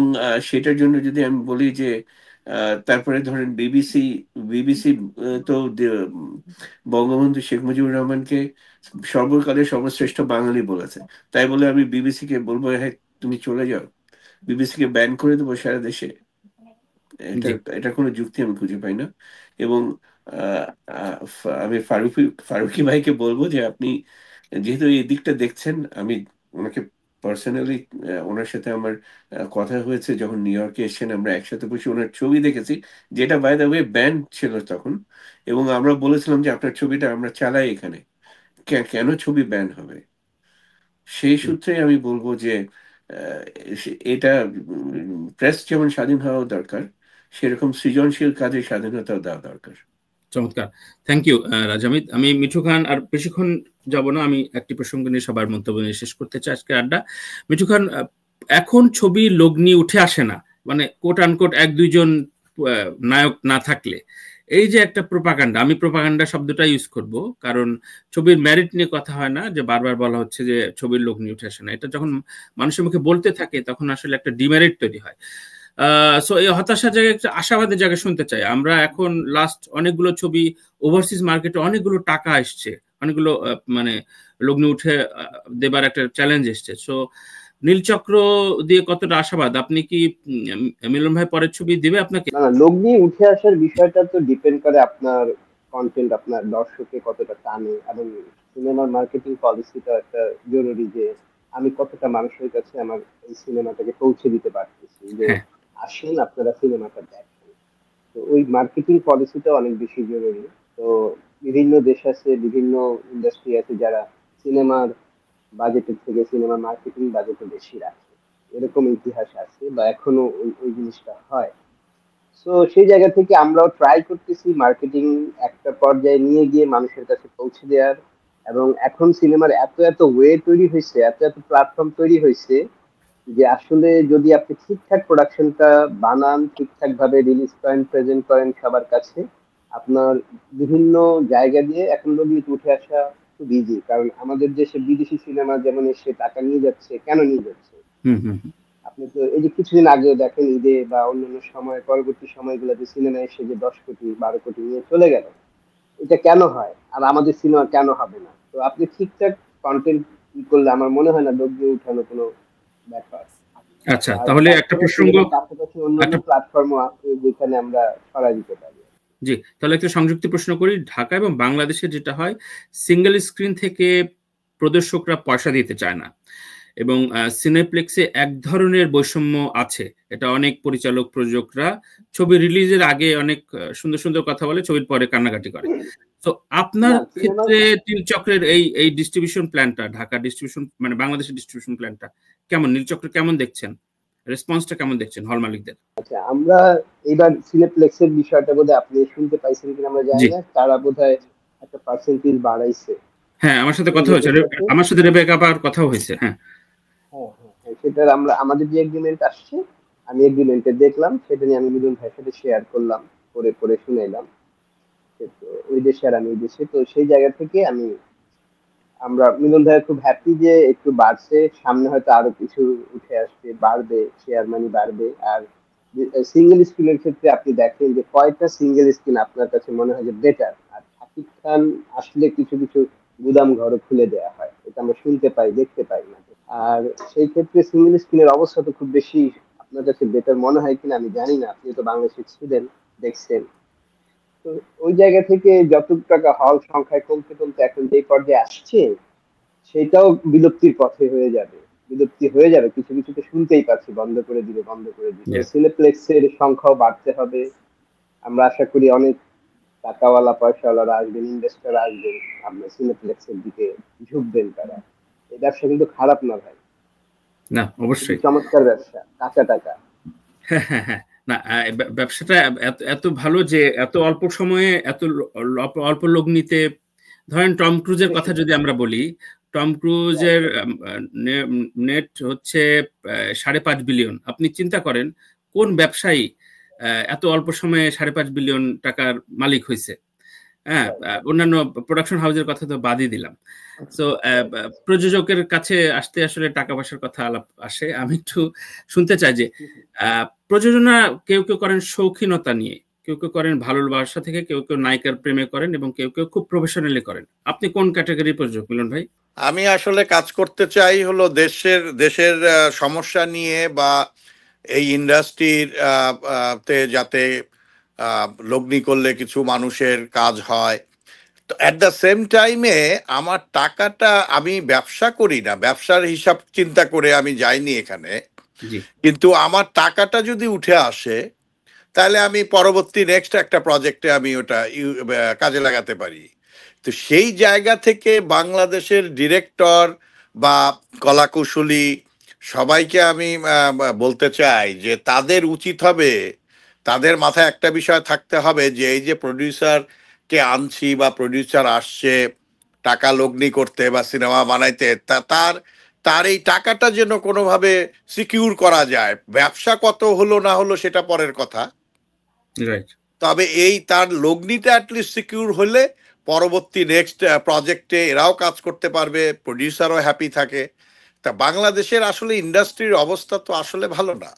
সেটার জন্য যদি আমি বলি যে তারপরে ধরেন বিবিসি বিবিসি তো বঙ্গবন্ধু শেখ মুজিবুর রহমানকে সর্বকালের সর্বশ্রেষ্ঠ বাঙালি বলেছে। তাই বলে আমি বিবিসি কে বলবো হ্যাঁ তুমি চলে যাও, বিবিসি কে ব্যান করে দেবো সারা দেশে? এটা জি। এটা কোনো যুক্তি আমি খুঁজে পাই না। এবং আহ, আমি ফারুকি ভাইকে বলবো যে আপনি যেহেতু এই দিকটা দেখছেন, আমি ওনাকে পার্সোনালি, ওনার সাথে আমার কথা হয়েছে যখন নিউ ইয়র্কে এসেছেন, আমরা একসাথে বসে ওনার ছবি দেখেছি, যেটা বাই দ্য ওয়ে ব্যান্ড ছিল তখন। এবং আমরা বলেছিলাম যে আপনার ছবিটা আমরা চালাই এখানে, কেন ছবি ব্যান হবে। সেই সূত্রে আমি বলবো যে আহ, এটা প্রেস যেমন স্বাধীন হওয়া দরকার, সেরকম সৃজনশীল কাজে স্বাধীনতাও দেওয়া দরকার। চমৎকার, থ্যাংক ইউ রাজামিত। আমি মিঠু খান আর বেশিক্ষণ যাব না, আমি একটি প্রসঙ্গ নিয়ে সবার মন্তব্য নিয়ে শেষ করতে চাই আজকে আড্ডা। মিঠু খান, এখন ছবি লগ্নি উঠে আসে না, মানে কোট আনকোট এক দুইজন নায়ক না থাকলে এই যে একটা প্রোপাগান্ডা, আমি প্রোপাগান্ডা শব্দটা ইউজ করব কারণ ছবির মেরিট নিয়ে কথা হয় না, যে বারবার বলা হচ্ছে যে ছবির লগ্নি উঠে আসে না, এটা যখন মানুষের মুখে বলতে থাকে তখন আসলে একটা ডিমেরিট তৈরি হয়। সো এই হতাশার জায়গায় একটা আশাবাদের জায়গায় শুনতে চাই। আমরা এখন লাস্ট অনেকগুলো ছবি ওভারসিজ মার্কেটে অনেকগুলো টাকা আসছে, অনেকগুলো মানে লগ্নি উঠে দেবার একটা চ্যালেঞ্জ এসছে। সো নীলচক্র দিয়ে কতটা আশাবাদ আপনি? কি মিলন ভাই পরের ছবি দিবে আপনাকে? না, লগ্নি উঠে আসার বিষয়টা তো ডিপেন্ড করে আপনার কন্টেন্ট, আপনার দর্শকে কতটা টানে, এবং সিনেমার মার্কেটিং পলিসিটা একটা জরুরি, যে আমি কতটা মানুষের কাছে আমার এই সিনেমাটাকে পৌঁছে দিতে পারতেছি, যে হ্যাঁ, আসেন আপনারা সিনেমাটা দেখেন। তো ওই মার্কেটিং পলিসিটা অনেক বেশি জরুরি। তো বিভিন্ন দেশ আছে, বিভিন্ন ইন্ডাস্ট্রি আছে যারা সিনেমার বাজেটের থেকে সিনেমা মার্কেটিং বাজেটে বেশি রাখে, এরকম ইতিহাস আছে বা এখনো ওই ওই জিনিসটা হয়। তো সেই জায়গা থেকে আমরাও ট্রাই করতেছি মার্কেটিং একটা পর্যায়ে নিয়ে গিয়ে মানুষের কাছে পৌঁছে দেওয়ার। এবং এখন সিনেমার এত এত ওয়ে তৈরি হয়েছে, এত এত প্ল্যাটফর্ম তৈরি হয়েছে, যে আসলে যদি আপনি ঠিকঠাক প্রোডাকশনটা বানান, ঠিকঠাক ভাবে রিলিজ করেন, প্রেজেন্ট করেন সবার কাছে, আপনার বিভিন্ন জায়গা দিয়ে এখন লগ্নিতে উঠে আসা খুব ইজি। কারণ আমাদের দেশে বিদেশি সিনেমা যেমন এসে টাকা নিয়ে যাচ্ছে, কেন নিয়ে যাচ্ছে? হুম হুম হুম। আপনি তো এই যে কিছুদিন আগেও দেখেন ঈদে বা অন্যান্য সময়, পরবর্তী সময়গুলোতে সিনেমা এসে যে 10 কোটি 12 কোটি নিয়ে চলে গেল, এটা কেন হয় আর আমাদের সিনেমা কেন হবে না? তো আপনি ঠিকঠাক কন্টেন্ট করলে আমার মনে হয় না লগ্নি উঠানো কোনো ব্যাপার। আচ্ছা, আর তাহলে একটা তাছাড়া প্রসঙ্গ, সিনেমার পাশাপাশি অন্যান্য একটা প্ল্যাটফর্মও আছে যেখানে আমরা ছড়া দিতে পারি। জি, তাহলে একটা সংযুক্তি প্রশ্ন করি। ঢাকা এবং বাংলাদেশে যেটা হয়, সিঙ্গেল স্ক্রিন থেকে প্রদর্শকরা পয়সা দিতে চায় না, এবং সিনেপ্লেক্সে এক ধরনের বৈষম্য আছে। এটা অনেক পরিচালক প্রযোজকরা ছবি রিলিজের আগে অনেক সুন্দর সুন্দর কথা বলে, ছবির পরে কান্নাকাটি করে। তো আপনার না, সিনেমার ক্ষেত্রে নীলচক্রের এই এই ডিস্ট্রিবিউশন প্ল্যানটা, ঢাকা ডিস্ট্রিবিউশন মানে বাংলাদেশের ডিস্ট্রিবিউশন প্ল্যানটা কেমন? নীলচক্র কেমন দেখছেন? রেসপন্সটা কেমন দেখছেন হল মালিকদের? আচ্ছা, আমরা এইবার সিনেপ্লেক্সের বিষয়টা বোধহয় আপনি শুনতে পাইছেন কিনা আমরা জি, জানি না, তারা বোধহয় একটা পার্সেন্টেজ বাড়াইছে হ্যাঁ, আমার সাথে কথা হয়েছে, প্রযোজকের সাথে। আমার সাথে রেবেকা আপার কথাও হয়েছে। হ্যাঁ, হ্যাঁ, হ্যাঁ, হ্যাঁ, সেটার আমরা আমাদের যে এগ্রিমেন্ট আসছে, আমি এগ্রিমেন্টে দেখলাম, সেটা নিয়ে আমি মিলন ভাইয়ের সাথে শেয়ার করলাম, পরে পরে শুনাইলাম। তো ওই দেশে আর আমি এই দেশে, তো সেই জায়গা থেকে আমরা মিলন ভাইয়া খুব হ্যাপি যে একটু বাড়ছে, সামনে হয়তো আরো কিছু উঠে আসবে, বাড়বে, শেয়ার মানি বাড়বে। আর সিঙ্গেল স্ক্রিনের ক্ষেত্রে আপনি দেখেন যে কয়টা সিঙ্গেল স্ক্রিন আপনার কাছে মনে হয় যে বেটার। আর শাকিব খান আসলে কিছু কিছু গুদাম ঘরও খুলে দেওয়া হয়, এটা আমরা শুনতে পাই, দেখতে পাই না। আর সেই ক্ষেত্রে সিঙ্গেল স্ক্রিনের অবস্থা তো খুব বেশি আপনার কাছে বেটার মনে হয় কিনা আমি জানি না, আপনি তো বাংলাদেশে ছিলেন, দেখছেন। তো ওই জায়গা থেকে যতটুকু টাকা হল সংখ্যায় কমতে কমতে এখন যে পর্যায়ে আসছে, সেটাও বিলুপ্তির পথে হয়ে যাবে, বিলুপ্তি হয়ে যাবে। কিছু কিছু তো শুনতেই পাচ্ছি, বন্ধ করে দিবে, বন্ধ করে দিবে। yeah. সিনেপ্লেক্সের সংখ্যাও বাড়তে হবে। আমরা আশা করি অনেক টাকাওয়ালা পয়সাওয়ালারা আসবেন, ইনভেস্টর আসবেন, আপনার সিনেপ্লেক্সের দিকে ঝুঁকবেন তারা। এই ব্যবসা কিন্তু খারাপ না ভাই, না খুবই অবশ্যই। চমৎকার ব্যবসা, কাঁচা টাকা। হ্যাঁ হ্যাঁ হ্যাঁ, না ব্যবসাটা এত এত ভালো যে এত অল্প সময়ে এত অল্প লগ্নিতে, ধরেন টম ক্রুজের কথা যদি আমরা বলি, টম ক্রুজের নেট হচ্ছে 5.5 বিলিয়ন। আপনি চিন্তা করেন কোন ব্যবসায়ী এত অল্প সময়ে 5.5 বিলিয়ন টাকার মালিক হয়েছে। হ্যাঁ, অন্যান্য প্রোডাকশন হাউসের কথা তো বাদই দিলাম। তো প্রযোজকের কাছে আসতে আসলে টাকা পয়সার কথা আলাপ আসে। আমি একটু শুনতে চাই যে প্রযোজনা কেউ কেউ করেন শৌখিনতা নিয়ে, কেউ কেউ করেন ভালোবাসা থেকে, কেউ কেউ নায়িকার প্রেমে করেন, এবং কেউ কেউ খুব প্রফেশনালি করেন। আপনি কোন ক্যাটাগরির প্রযোজক মিলন ভাই? আমি আসলে কাজ করতে চাই হলো দেশের দেশের সমস্যা নিয়ে, বা এই ইন্ডাস্ট্রির তে যাতে লগ্নি করলে কিছু মানুষের কাজ হয়। তো অ্যাট দ্য সেম টাইমে আমার টাকাটা, আমি ব্যবসা করি না, ব্যবসার হিসাব চিন্তা করে আমি যাইনি এখানে, জি কিন্তু আমার টাকাটা যদি উঠে আসে তাহলে আমি পরবর্তী নেক্সট একটা প্রজেক্টে আমি ওটা কাজে লাগাতে পারি। তো সেই জায়গা থেকে বাংলাদেশের ডিরেক্টর বা কলাকুশলী সবাইকে আমি বলতে চাই যে তাদের উচিত হবে, তাদের মাথায় একটা বিষয় থাকতে হবে যে এই যে প্রডিউসারকে আনছি বা প্রডিউসার আসছে টাকা লগ্নি করতে বা সিনেমা বানাইতে, তার তার এই টাকাটা যেন কোনোভাবে সিকিউর করা যায়। ব্যবসা কত হলো না হলো সেটা পরের কথা, রাইট। তবে এই তার লগ্নিটা অ্যাটলিস্ট সিকিউর হলে পরবর্তী নেক্সট প্রজেক্টে এরাও কাজ করতে পারবে, প্রডিউসারও হ্যাপি থাকে। তা বাংলাদেশের আসলে ইন্ডাস্ট্রির অবস্থা তো আসলে ভালো না,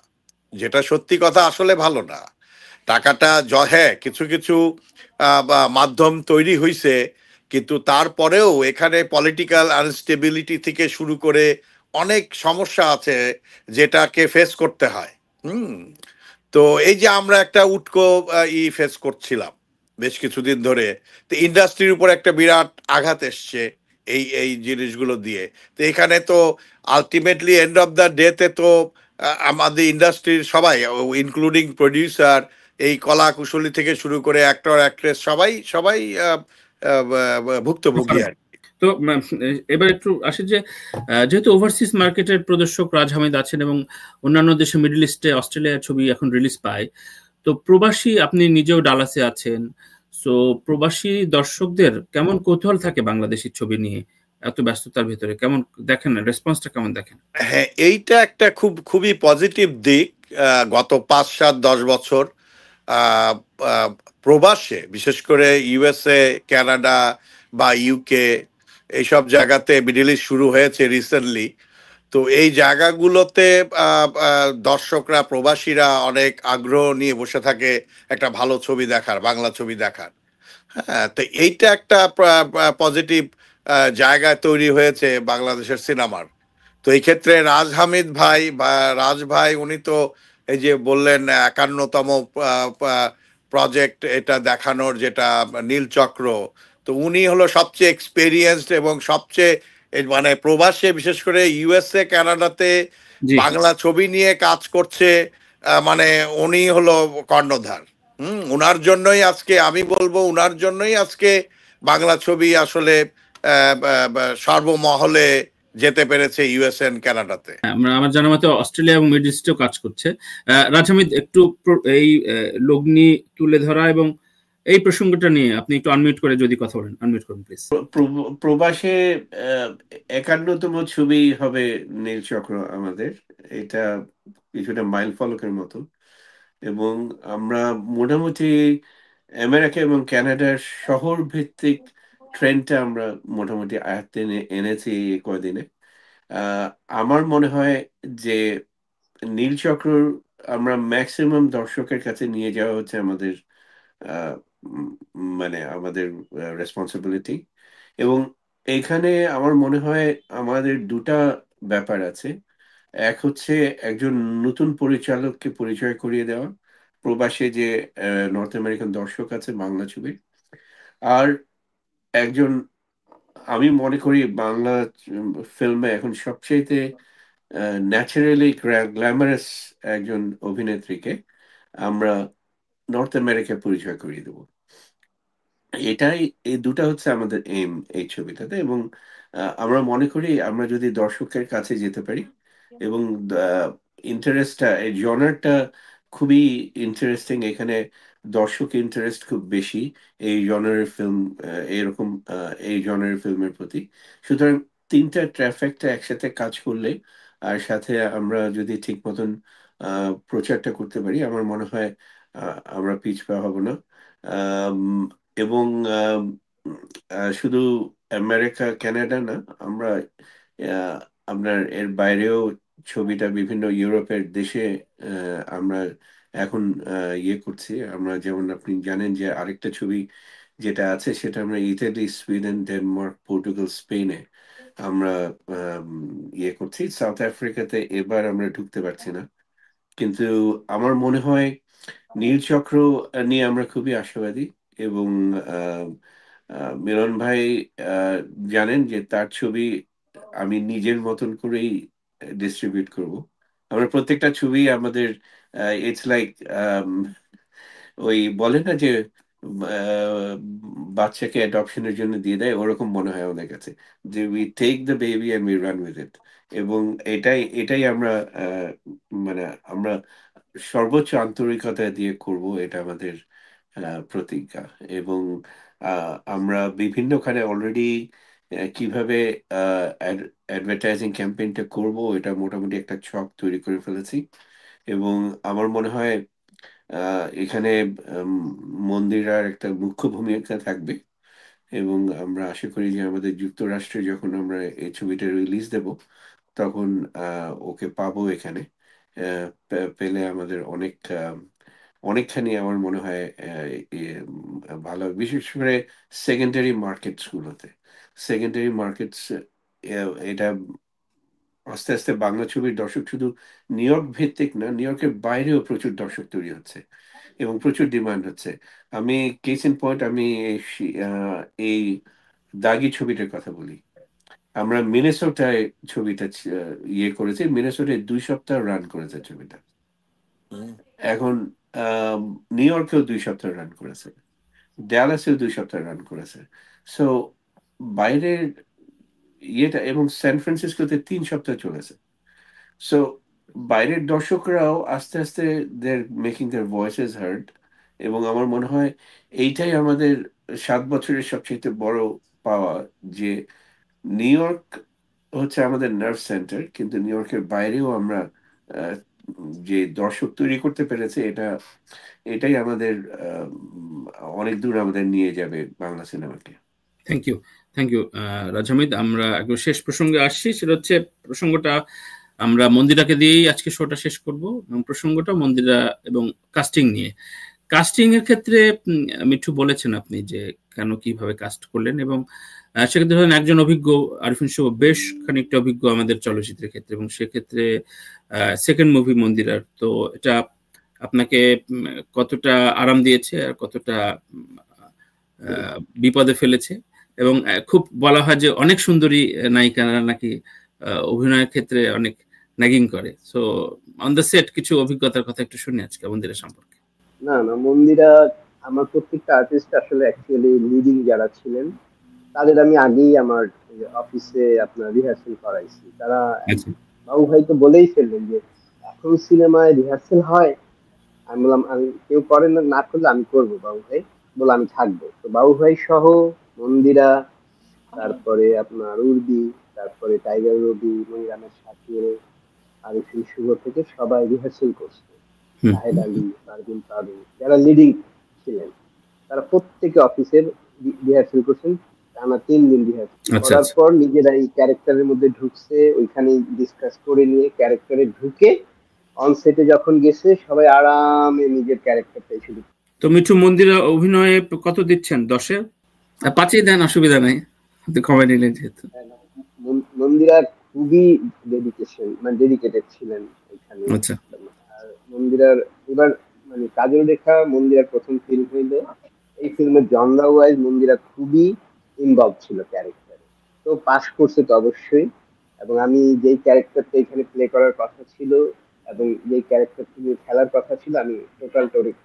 যেটা সত্যি কথা, আসলে ভালো না। টাকাটা হ্যাঁ কিছু কিছু মাধ্যম তৈরি হয়েছে, কিন্তু তারপরেও এখানে পলিটিক্যাল আনস্টেবিলিটি থেকে শুরু করে অনেক সমস্যা আছে যেটাকে ফেস করতে হয়। হুম। তো এই যে আমরা একটা উটকো ফেস করছিলাম বেশ কিছুদিন ধরে, তো ইন্ডাস্ট্রির উপর একটা বিরাট আঘাত এসছে এই এই জিনিসগুলো দিয়ে। তো এখানে তো আলটিমেটলি এন্ড অফ দ্য ডেতে তো আমাদের ইন্ডাস্ট্রির সবাই, ইনক্লুডিং প্রডিউসার, এই কলা কুশলী থেকে শুরু করে অ্যাক্টর অ্যাক্ট্রেস সবাই সবাই ভুক্তভোগী আর কি। তো এবার একটু আসি যে যেহেতু ওভারসিজ মার্কেটের প্রদর্শক রাজ হামিদ আছেন এবং অন্যান্য দেশে মিডল ইস্টে অস্ট্রেলিয়ার ছবি এখন রিলিজ পায়, তো প্রবাসী, আপনি নিজেও ডালাসে আছেন, সো প্রবাসী দর্শকদের কেমন কৌতূহল থাকে বাংলাদেশি ছবি নিয়ে এত ব্যস্ততার ভিতরে, কেমন দেখেন, রেসপন্সটা কেমন দেখেন? হ্যাঁ, এইটা একটা খুবই পজিটিভ দিক। গত 5, 7, 10 বছর আহ, আহ, প্রবাসে, বিশেষ করে ইউএসএ, কানাডা বা ইউকে, এইসব জায়গাতে মিডল ইস্ট শুরু হয়েছে রিসেন্টলি। তো এই জায়গাগুলোতে দর্শকরা, প্রবাসীরা অনেক আগ্রহ নিয়ে বসে থাকে একটা ভালো ছবি দেখার, বাংলা ছবি দেখার। হ্যাঁ, তো এইটা একটা পজিটিভ জায়গায় তৈরি হয়েছে বাংলাদেশের সিনেমার। তো এই ক্ষেত্রে রাজ হামিদ ভাই বা রাজ ভাই, উনি তো এই যে বললেন 51তম প্রজেক্ট এটা দেখানোর, যেটা নীলচক্র, তো উনি হলো সবচেয়ে এক্সপেরিয়েন্সড এবং সবচেয়ে মানে প্রবাসে, বিশেষ করে ইউএসএ কানাডাতে জি বাংলা ছবি নিয়ে কাজ করছে। মানে উনি হলো কর্ণধার। উনার জন্যই আজকে, আমি বলবো উনার জন্যই আজকে বাংলা ছবি আসলে সর্বমহলে যেতে পেরেছে ইউএসএ এন্ড কানাডাতে। আমার জানা মতে অস্ট্রেলিয়া এবং মিডল ইস্টেও কাজ করছে। রাজ হামিদ, একটু এই লগ্নি তুলে ধরা এবং এই প্রসঙ্গটা নিয়ে আপনি একটু আনমিউট করে যদি কথা বলেন, আনমিউট করুন প্লিজ। প্রবাসে 51তম ছবি হবে নীলচক্র আমাদের। এটা কিছুটা মাইল ফলকের মতো, এবং আমরা মোটামুটি আমেরিকা এবং কানাডার শহর ভিত্তিক ট্রেন্ডটা আমরা মোটামুটি আয়ত্তে এনেছি এই কয়দিনে। আমার মনে হয় যে নীলচক্র আমরা ম্যাক্সিমাম দর্শকের কাছে নিয়ে যাওয়া হচ্ছে আমাদের আহ, মানে আমাদের রেসপন্সিবিলিটি। এবং এখানে আমার মনে হয় আমাদের দুটা ব্যাপার আছে। এক হচ্ছে একজন নতুন পরিচালককে পরিচয় করিয়ে দেওয়া প্রবাসে যে নর্থ আমেরিকান দর্শক আছে বাংলা ছবির। আর একজন, আমি মনে করি বাংলা ফিল্মে এখন সবচেয়ে ন্যাচারালি গ্ল্যামারাস একজন অভিনেত্রীকে আমরা নর্থ আমেরিকায় পরিচয় করিয়ে দেবো। এটাই, এই দুটা হচ্ছে আমাদের এম এই ছবিটাতে। এবং আমরা মনে করি আমরা যদি দর্শকের কাছে যেতে পারি এবং ইন্টারেস্টটা, এই জনারটা খুবই ইন্টারেস্টিং, এখানে দর্শক ইন্টারেস্ট খুব বেশি এই জনারের ফিল্ম, এরকম এই জনারের ফিল্মের প্রতি। সুতরাং তিনটা ট্রাফিকটা একসাথে কাজ করলে আর সাথে আমরা যদি ঠিক মতন প্রচারটা করতে পারি, আমার মনে হয় আমরা পিছপা হব না। আম, এবং শুধু আমেরিকা কানাডা না, আমরা আহ, আপনার এর বাইরেও ছবিটা বিভিন্ন ইউরোপের দেশে আমরা এখন ইয়ে করছি। আমরা যেমন আপনি জানেন যে আরেকটা ছবি যেটা আছে সেটা আমরা ইতালি, সুইডেন, ডেনমার্ক, পর্তুগাল, স্পেনে আমরা ইয়ে করছি। সাউথ আফ্রিকাতে এবার আমরা ঢুকতে পারছি না, কিন্তু আমার মনে হয় নীলচক্র নিয়ে আমরা খুবই আশাবাদী, এবং আহ, মিলন ভাই আহ, জানেন যে তার ছবি আমি নিজের মতন করেই ডিস্ট্রিবিউট করব। আমরা প্রত্যেকটা ছবি আমাদের ইটস লাইক ওই বলে না যে আহ, বাচ্চাকে অ্যাডপশনের জন্য দিয়ে দেয়, ওরকম মনে হয় আমাদের কাছে, যে we take the baby and we run with it. এবং এটাই এটাই আমরা মানে আমরা সর্বোচ্চ আন্তরিকতা দিয়ে করব, এটা আমাদের প্রতিজ্ঞা। এবং আমরা বিভিন্নখানে অলরেডি কিভাবে অ্যাডভার্টাইজিং ক্যাম্পেইনটা করব, এটা মোটামুটি একটা ছক তৈরি করে ফেলেছি। এবং আমার মনে হয় এখানে উম, মন্দিরার একটা মুখ্য ভূমিকা থাকবে। এবং আমরা আশা করি যে আমাদের যুক্তরাষ্ট্রে যখন আমরা এই ছবিটা রিলিজ দেব, তখন ওকে পাবো এখানে। পেলে আমাদের অনেকখানি আমার মনে হয় ভালো, বিশেষ করে সেকেন্ডারি মার্কেটস গুলোতে। সেকেন্ডারি মার্কেটস এটা আস্তে আস্তে বাংলা ছবির দর্শক শুধু নিউ ইয়র্ক ভিত্তিক না, নিউ ইয়র্কের বাইরেও প্রচুর দর্শক তৈরি হচ্ছে এবং প্রচুর ডিমান্ড হচ্ছে। আমি কেস ইন পয়েন্ট, আমি এই দাগি ছবিটার কথা বলি। আমরা মিনেসোটায় ছবিটা ইয়ে করেছি, মিনেসোটায় 2 সপ্তাহ রান করেছে ছবিটা। এখন নিউ ইয়র্কেও 2 সপ্তাহ রান করেছে, ড্যালাসেও 2 সপ্তাহ রান করেছে। সো বাইরের ইয়েটা, এবং সান ফ্রান্সিসকোতে 3 সপ্তাহ চলেছে। সো বাইরের দর্শকরাও আস্তে আস্তে দের মেকিং দেয়ার ভয়েসেস হার্ড। এবং আমার মনে হয় এইটাই আমাদের 7 বছরের সবচেয়ে বড় পাওয়া, যে নিউ ইয়র্ক হচ্ছে আমাদের নার্ভ সেন্টার, কিন্তু নিউ ইয়র্কের বাইরেও আমরা আহ, যে দর্শক তৈরি করতে পেরেছে, এটাই আমাদের অনেক দূর আমাদের নিয়ে যাবে বাংলা সিনেমাকে। Thank you, thank you Raj Hamid. আমরা একদম শেষ প্রসঙ্গে আসছি, সেটা হচ্ছে প্রসঙ্গটা আমরা মন্দিরাকে দিয়েই আজকে শোটা শেষ করব, এবং প্রসঙ্গটা মন্দিরা এবং কাস্টিং নিয়ে। কাস্টিং এর ক্ষেত্রে মিঠু বলেছেন আপনি যে কেন কিভাবে কাস্ট করলেন, এবং সেক্ষেত্রে ধরেন একজন অভিজ্ঞ আরিফিন শুভ বেশ খানিকটা অভিজ্ঞ আমাদের চলচ্চিত্রের ক্ষেত্রে, এবং সেক্ষেত্রে সেকেন্ড মুভি মন্দিরার, তো এটা আপনাকে কতটা আরাম দিয়েছে আর কতটা বিপদে ফেলেছে? এবং খুব বলা হয় যে অনেক সুন্দরী নায়িকারা নাকি অভিনয়ের ক্ষেত্রে অনেক ন্যাগিং করে। সো অন দ্য সেট কিছু অভিজ্ঞতার কথা একটু শুনি আজকে মন্দিরা সম্পর্কে। না না, মন্দিরা আমার প্রত্যেকটা আর্টিস্ট আসলে অ্যাকচুয়ালি লিডিং যারা ছিলেন তাদের আমি আগেই আমার অফিসে আপনার রিহার্সেল করাইছি। তারা আচ্ছা, বাবু ভাই তো বলেই ফেললেন যে এখন সিনেমায় রিহার্সেল হয়। আমি বললাম আমি কেউ করে না, না করলে আমি করবো বাবু ভাই, বলে আমি থাকবো। তো বাবু ভাই সহ মন্দিরা, তারপরে আপনার উর্দি, তারপরে টাইগার রবি, মনিরামের শাকিল, আরিফিন শুভ থেকে সবাই রিহার্সেল করছে। হুম, শাহেদ আলী, পারভিন পারভিন যারা লিডিং ছিলেন, তারা প্রত্যেকে অফিসের রিহার্সেল করছেন। টানা 3 দিন রিহার্সেল আচ্ছা করার আচ্ছা, পর নিজেরা এই ক্যারেক্টারের মধ্যে ঢুকছে, ওইখানে ডিসকাস করে নিয়ে ক্যারেক্টারে ঢুকে অন সেটে যখন গেছে সবাই আরামে নিজের ক্যারেক্টারটাই শুরু। তো মিঠু মন্দিরা অভিনয়ে কত দিচ্ছেন 10-এ? 5-ই দেন, অসুবিধা নাই, কমে নিলেন যেহেতু। মন্দিরা খুবই ডেডিকেশন মানে ডেডিকেটেড ছিলেন এখানে। আচ্ছা, আর মন্দিরার এবার মানে কাজল রেখা মন্দিরার প্রথম ফিল্ম হইলে এই ফিল্মের জনরা ওয়াইজ মন্দিরা খুবই ইনভলভ ছিল ক্যারেক্টারে। তো পাস করছে তো অবশ্যই। এবং আমি যেই ক্যারেক্টারটা এখানে প্লে করার কথা ছিল এবং যেই ক্যারেক্টারটা নিয়ে খেলার কথা ছিল, আমি টোটাল টোরিক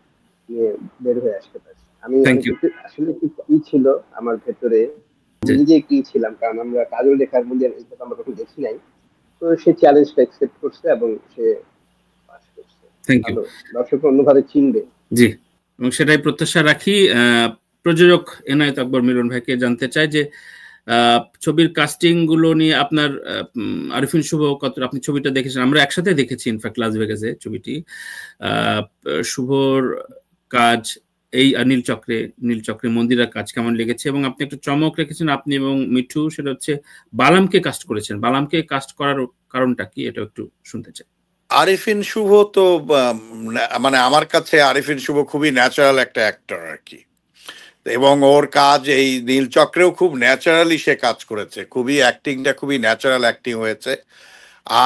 নিয়ে বের হয়ে আসতে পারছি। আমি থ্যাংক আমি ইউ। কিন্তু আসলে কি ছিল আমার ভেতরে, নিজে কি ছিলাম, কারণ আমরা কাজল রেখার মধ্যে এটা তো আমরা কখনো দেখি নাই। তো সে চ্যালেঞ্জটা অ্যাকসেপ্ট করছে এবং সে পাস করছে। Thank you. ভালো, দর্শক অন্যভাবে চিনবে। জি, এবং সেটাই প্রত্যাশা রাখি। প্রযোজক এনায়েত আকবর মিলন ভাইকে জানতে চাই যে ছবির কাস্টিং গুলো নিয়ে আপনার আরিফিন শুভ কত, আপনি ছবিটা দেখেছেন, আমরা একসাথে দেখেছি ইনফ্যাক্ট লাস ভেগাসে ছবিটি। শুভর কাজ এই নীলচক্রে মন্দিরার কাজ কেমন লেগেছে? এবং আপনি একটা চমক রেখেছেন আপনি এবং মিঠু, সেটা হচ্ছে বালামকে কাস্ট করেছেন। বালামকে কাস্ট করার কারণটা কি, এটা একটু শুনতে চাই। আরিফিন শুভ তো মানে আমার কাছে আরিফিন শুভ খুবই ন্যাচারাল একটা অ্যাক্টর আর কি, এবং ওর কাজ এই নীলচক্রেও খুব ন্যাচারালি সে কাজ করেছে, খুবই অ্যাক্টিংটা খুবই ন্যাচারাল অ্যাক্টিং হয়েছে।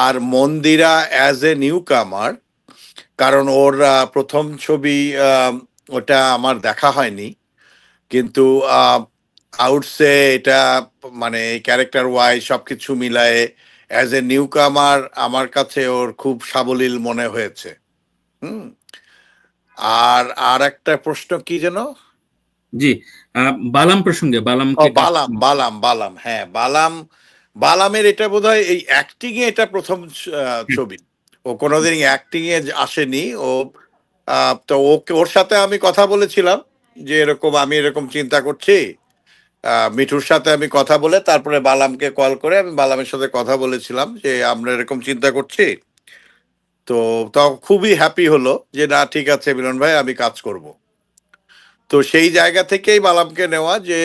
আর মন্দিরা অ্যাজ এ নিউ কামার কারণ ওর প্রথম ছবি ওটা আমার দেখা হয়নি, কিন্তু আউটসে এটা মানে ক্যারেক্টার ওয়াইজ সবকিছু মিলায়ে অ্যাজ এ নিউ কামার আমার কাছে ওর খুব সাবলীল মনে হয়েছে। হুম। আর আর একটা প্রশ্ন কি যেন? জি, বালাম প্রসঙ্গে, ও বালামকে বালাম, বালাম, বালাম, হ্যাঁ বালাম। বালামের এটা বোধহয় এই অ্যাক্টিং এ এটা প্রথম ছবি। ও কোনোদিন অ্যাক্টিং এ আসেনি। ও তো ওকে, ওর সাথে আমি কথা বলেছিলাম যে এরকম আমি এরকম চিন্তা করছি। মিঠুর সাথে আমি কথা বলে তারপরে বালামকে কল করে আমি বালামের সাথে কথা বলেছিলাম যে আমরা এরকম চিন্তা করছি। তো খুবই হ্যাপি হলো যে না ঠিক আছে মিলন ভাই, আমি কাজ করব। তো সেই জায়গা থেকেই বালামকে নেওয়া, যে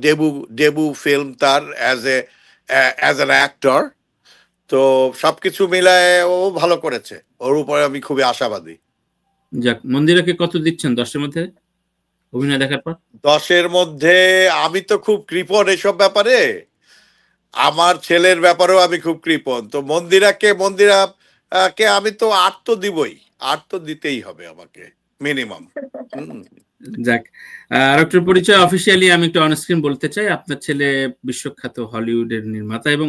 ডেবু ডেবু ফিল্ম তার অ্যাজ অ্যান অ্যাক্টর। তো সবকিছু মিলায় ও ভালো করেছে, ওর উপরে আমি খুবই আশাবাদী। যাক, মন্দিরাকে কত দিচ্ছেন 10-এর মধ্যে অভিনয় দেখার পর? 10-এর মধ্যে আমি তো খুব কৃপণ এসব ব্যাপারে। আমার ছেলের ব্যাপারেও আমি খুব কৃপণ। তো মন্দিরা কে আমি তো 8 তো দিবই, 8 তো দিতেই হবে আমাকে মিনিমাম। যাক, আর একটু পরিচয় অফিসিয়ালি আমি একটু অনস্ক্রিন বলতে চাই, আপনার ছেলে বিশ্বখ্যাত হলিউডের নির্মাতা এবং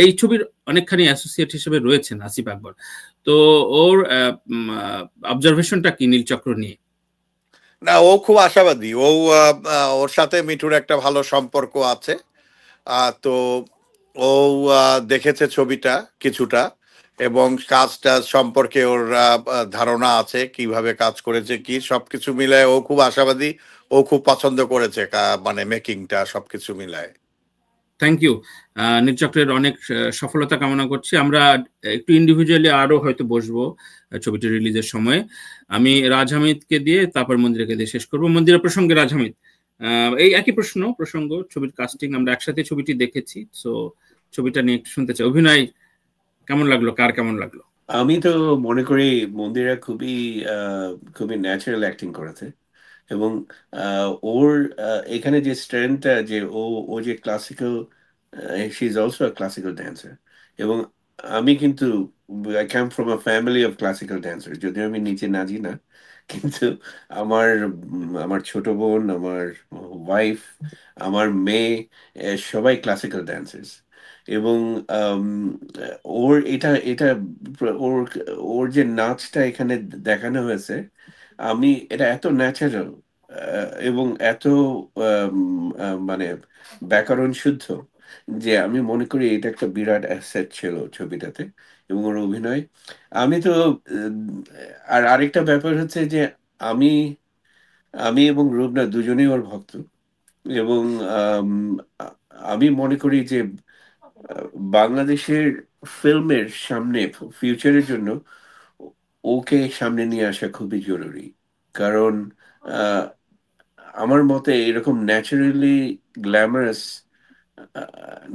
এই ছবির অনেকখানি অ্যাসোসিয়েট হিসেবে রয়েছেন আসিফ আকবর। তো ওর অবজারভেশনটা কি নীলচক্র নিয়ে? না, ও খুব আশাবাদী। ওর সাথে মিঠুর একটা ভালো সম্পর্ক আছে। তো ও দেখেছে ছবিটা কিছুটা, এবং কাজটা সম্পর্কে ওর ধারণা আছে কিভাবে কাজ করেছে, কি সবকিছু মিলায় ও খুব আশাবাদী। ও খুব পছন্দ করেছে মানে মেকিংটা সবকিছু মিলায়। Thank you. নীলচক্রের অনেক সফলতা কামনা করছি। আমরা একটু ইন্ডিভিজুয়ালি আরো হয়তো বসবো ছবিটি রিলিজের সময়। আমি রাজ হামিদকে দিয়ে তারপর মন্দিরাকে দিয়ে শেষ করবো। মন্দিরা প্রসঙ্গে রাজ হামিদ, এই একই প্রসঙ্গ ছবির কাস্টিং আমরা একসাথে ছবিটি দেখেছি, তো ছবিটা নিয়ে একটু শুনতে চাই। অভিনয় কেমন লাগলো, কার কেমন লাগলো? আমি তো মনে করি মন্দিরা খুবই ন্যাচারাল অ্যাক্টিং করেছে, এবং ওর এখানে যে স্ট্রেংথটা, যে ও যে classical, she is also a classical dancer. এবং আমি কিন্তু I come from a family of classical dancer, যদিও আমি নিচে নাচি না, কিন্তু আমার ছোট বোন, আমার ওয়াইফ, আমার মেয়ে, সবাই ক্লাসিক্যাল ড্যান্সার্স। এবং আম, ওর এটা এটা ওর ওর যে নাচটা এখানে দেখানো হয়েছে, এটা এত ন্যাচারাল এবং এত আম, মানে ব্যাকরণ শুদ্ধ, যে আমি মনে করি এটা একটা বিরাট অ্যাসেট ছিল ছবিটাতে। এবং ওর অভিনয়, আমি তো আর আরেকটা ব্যাপার হচ্ছে যে আমি আমি এবং রুবনা দুজনেই ওর ভক্ত। এবং আম, আ- আমি মনে করি যে বাংলাদেশের ফিল্মের সামনে, ফিউচারের জন্য ওকে সামনে নিয়ে আসা খুবই জরুরি। কারণ আহ, আমার মতে এরকম ন্যাচারালি গ্ল্যামারাস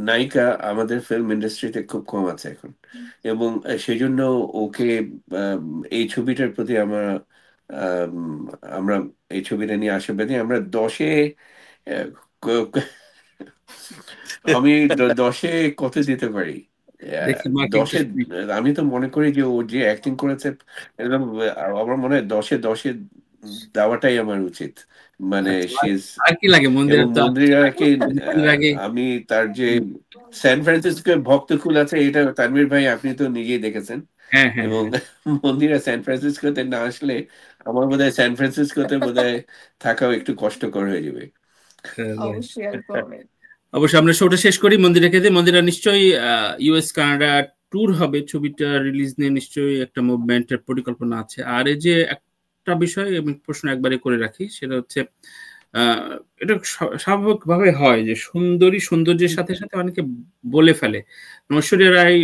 নায়িকা আমাদের ফিল্ম ইন্ডাস্ট্রিতে খুব কম আছে এখন। এবং সেই জন্য ওকে, আম, এই ছবিটার প্রতি আম, আমরা এই ছবিটা নিয়ে আশাবাদী। আমরা 10-এ আহ, ক- ক- আমি 10-এ কত দিতে পারি? দেখি মাকে একটু 10-এ শুনি। আমি তো মনে করি যে ও যে অ্যাক্টিং করেছে, একদম আমার মনে হয় 10-এ দেওয়াটাই আমার উচিত। মানে আচ্ছা, সে, আর কি লাগে এবং মন্দিরের তো মন্দিরাকে এর আগে? আমি তার যে স্যান ফ্রান্সিসকো ভক্তকুল আছে, এটা তানভীর ভাই আপনি তো নিজেই দেখেছেন। হ্যাঁ, হ্যাঁ, এবং হ্যাঁ। মন্দিরা স্যান ফ্রান্সিসকোতে না আসলে আমার বোধহয় স্যান ফ্রান্সিসকোতে বোধহয় থাকাও একটু কষ্টকর হয়ে যাবে। Right. অবশ্যই একদম। অবশ্যই আমরা শোটা শেষ করি মন্দিরাকে দিয়ে। মন্দিরা নিশ্চয়ই ইউএস কানাডা ট্যুর হবে, ছবিটা রিলিজ নিয়ে নিশ্চয়ই একটা মুভমেন্টের পরিকল্পনা আছে। আর এই যে একটা বিষয় আমি প্রশ্ন একবারে করে রাখি, সেটা হচ্ছে এটা স্বাভাবিকভাবে হয় যে সৌন্দর্যের সাথে সাথে অনেকে বলে ফেলে। ঐশ্বরিয়া রায়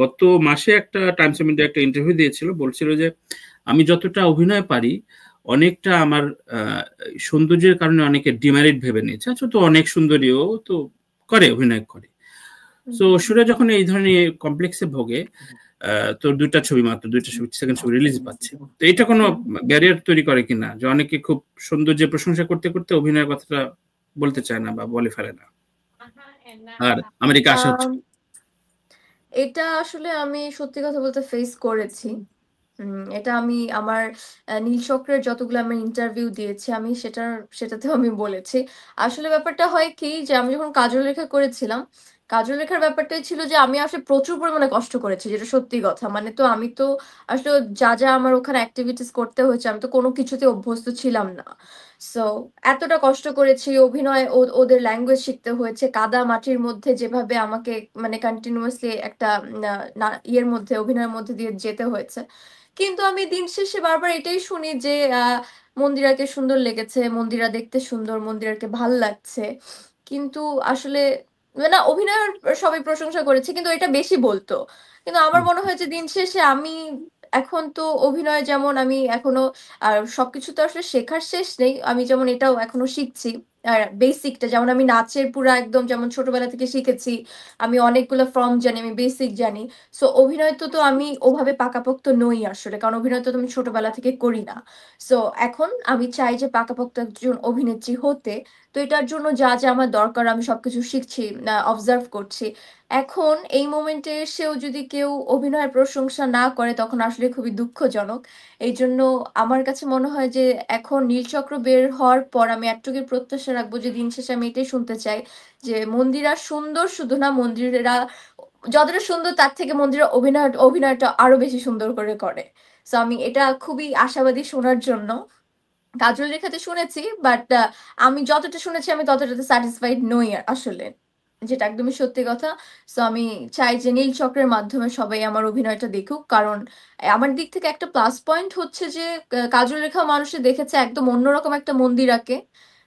গত মাসে একটা টাইমস অফ ইন্ডিয়া একটা ইন্টারভিউ দিয়েছিল, বলছিল যে আমি যতটা অভিনয় পারি অনেকটা আমার সৌন্দর্যের কারণে অনেকে ডিমেরিট ভেবে নিয়েছে। আচ্ছা, তো অনেক সুন্দরীও তো অভিনয় করে। তো ঐশ্বরিয়া যখন এই ধরনের কমপ্লেক্সে ভোগে, তোর দুইটা ছবি সেকেন্ড ছবি রিলিজ পাচ্ছে, তো এটা কোনো ব্যারিয়ার তৈরি করে কিনা, যে অনেকে খুব সৌন্দর্যের প্রশংসা করতে করতে অভিনয়ের কথাটা বলতে চায় না বা বলে ফেলে না, আর আমেরিকা আসা হচ্ছে? এটা আসলে আমি সত্যি কথা বলতে ফেস করেছি। এটা আমি আমার নীলচক্রের যতগুলো আমি ইন্টারভিউ দিয়েছি আমি সেটাতেও আমি বলেছি। আসলে ব্যাপারটা হয় কি যে আমি যখন কাজল রেখা করেছিলাম, কাজল রেখার ব্যাপারটাই ছিল যে আমি আসলে প্রচুর পরিমাণে কষ্ট করেছি, যেটা সত্যি কথা। মানে তো আমি তো আসলে যা আমার ওখানে এক্টিভিটিস করতে হয়েছে আমি তো কোনো কিছুতে অভ্যস্ত ছিলাম না। সো এতটা কষ্ট করেছি, অভিনয় ওদের ল্যাঙ্গুয়েজ শিখতে হয়েছে, কাদা মাটির মধ্যে যেভাবে আমাকে মানে কন্টিনিউয়াসলি একটা ইয়ের মধ্যে অভিনয়ের মধ্যে দিয়ে যেতে হয়েছে। কিন্তু আমি দিন শেষে বারবার এটাই শুনি যে মন্দিরাকে সুন্দর লেগেছে, মন্দিরা দেখতে সুন্দর, মন্দিরাকে ভাল লাগছে। কিন্তু আসলে না, অভিনয়ের সবাই প্রশংসা করেছে কিন্তু এটা বেশি বলতো। কিন্তু আমার মনে হয় যে দিন শেষে আমি এখন তো অভিনয় যেমন আমি এখনো আর সবকিছু তো আসলে শেখার শেষ নেই। আমি যেমন এটাও এখনো শিখছি। আর বেসিকটা যেমন আমি নাচের পুরা একদম যেমন ছোটবেলা থেকে শিখেছি। আমি অনেকগুলো ফর্ম জানি, আমি বেসিক জানি। সো অভিনয় তো আমি ওভাবে পাকাপোক্ত নই আসলে। কারণ অভিনয় তো আমি ছোটবেলা থেকে করি না। সো এখন আমি চাই যে পাকাপোক্ত একজন অভিনেত্রী হতে। তো এটার জন্য যা আমার দরকার আমি সবকিছু শিখছি, অবজার্ভ করছি। এখন এই মোমেন্টে এসেও যদি কেউ অভিনয়ের প্রশংসা না করে তখন আসলে খুবই দুঃখজনক। এইজন্য আমার কাছে মনে হয় যে এখন নীলচক্র বের হওয়ার পর আমি একটুকুই প্রত্যাশা রাখবো যে দিন শেষে আমি এটাই শুনতে চাই যে মন্দিরা সুন্দর শুধু না, মন্দিরা যতটা সুন্দর তার থেকে মন্দিরা অভিনয়টা আরো বেশি সুন্দর করে। সো আমি এটা খুবই আশাবাদী শোনার জন্য। কাজল রেখাতে শুনেছি, বাট আমি যতটা শুনেছি আমি ততটাতে স্যাটিসফাইড নই আসলে, যেটা একদমই সত্যি কথা। সো আমি চাই যে নীল চক্রের মাধ্যমে সবাই আমার অভিনয়টা দেখুক, কারণ আমার দিক থেকে একটা প্লাস পয়েন্ট হচ্ছে যে কাজল রেখা মানুষে দেখেছে একদম অন্যরকম একটা মন্দিরাকে,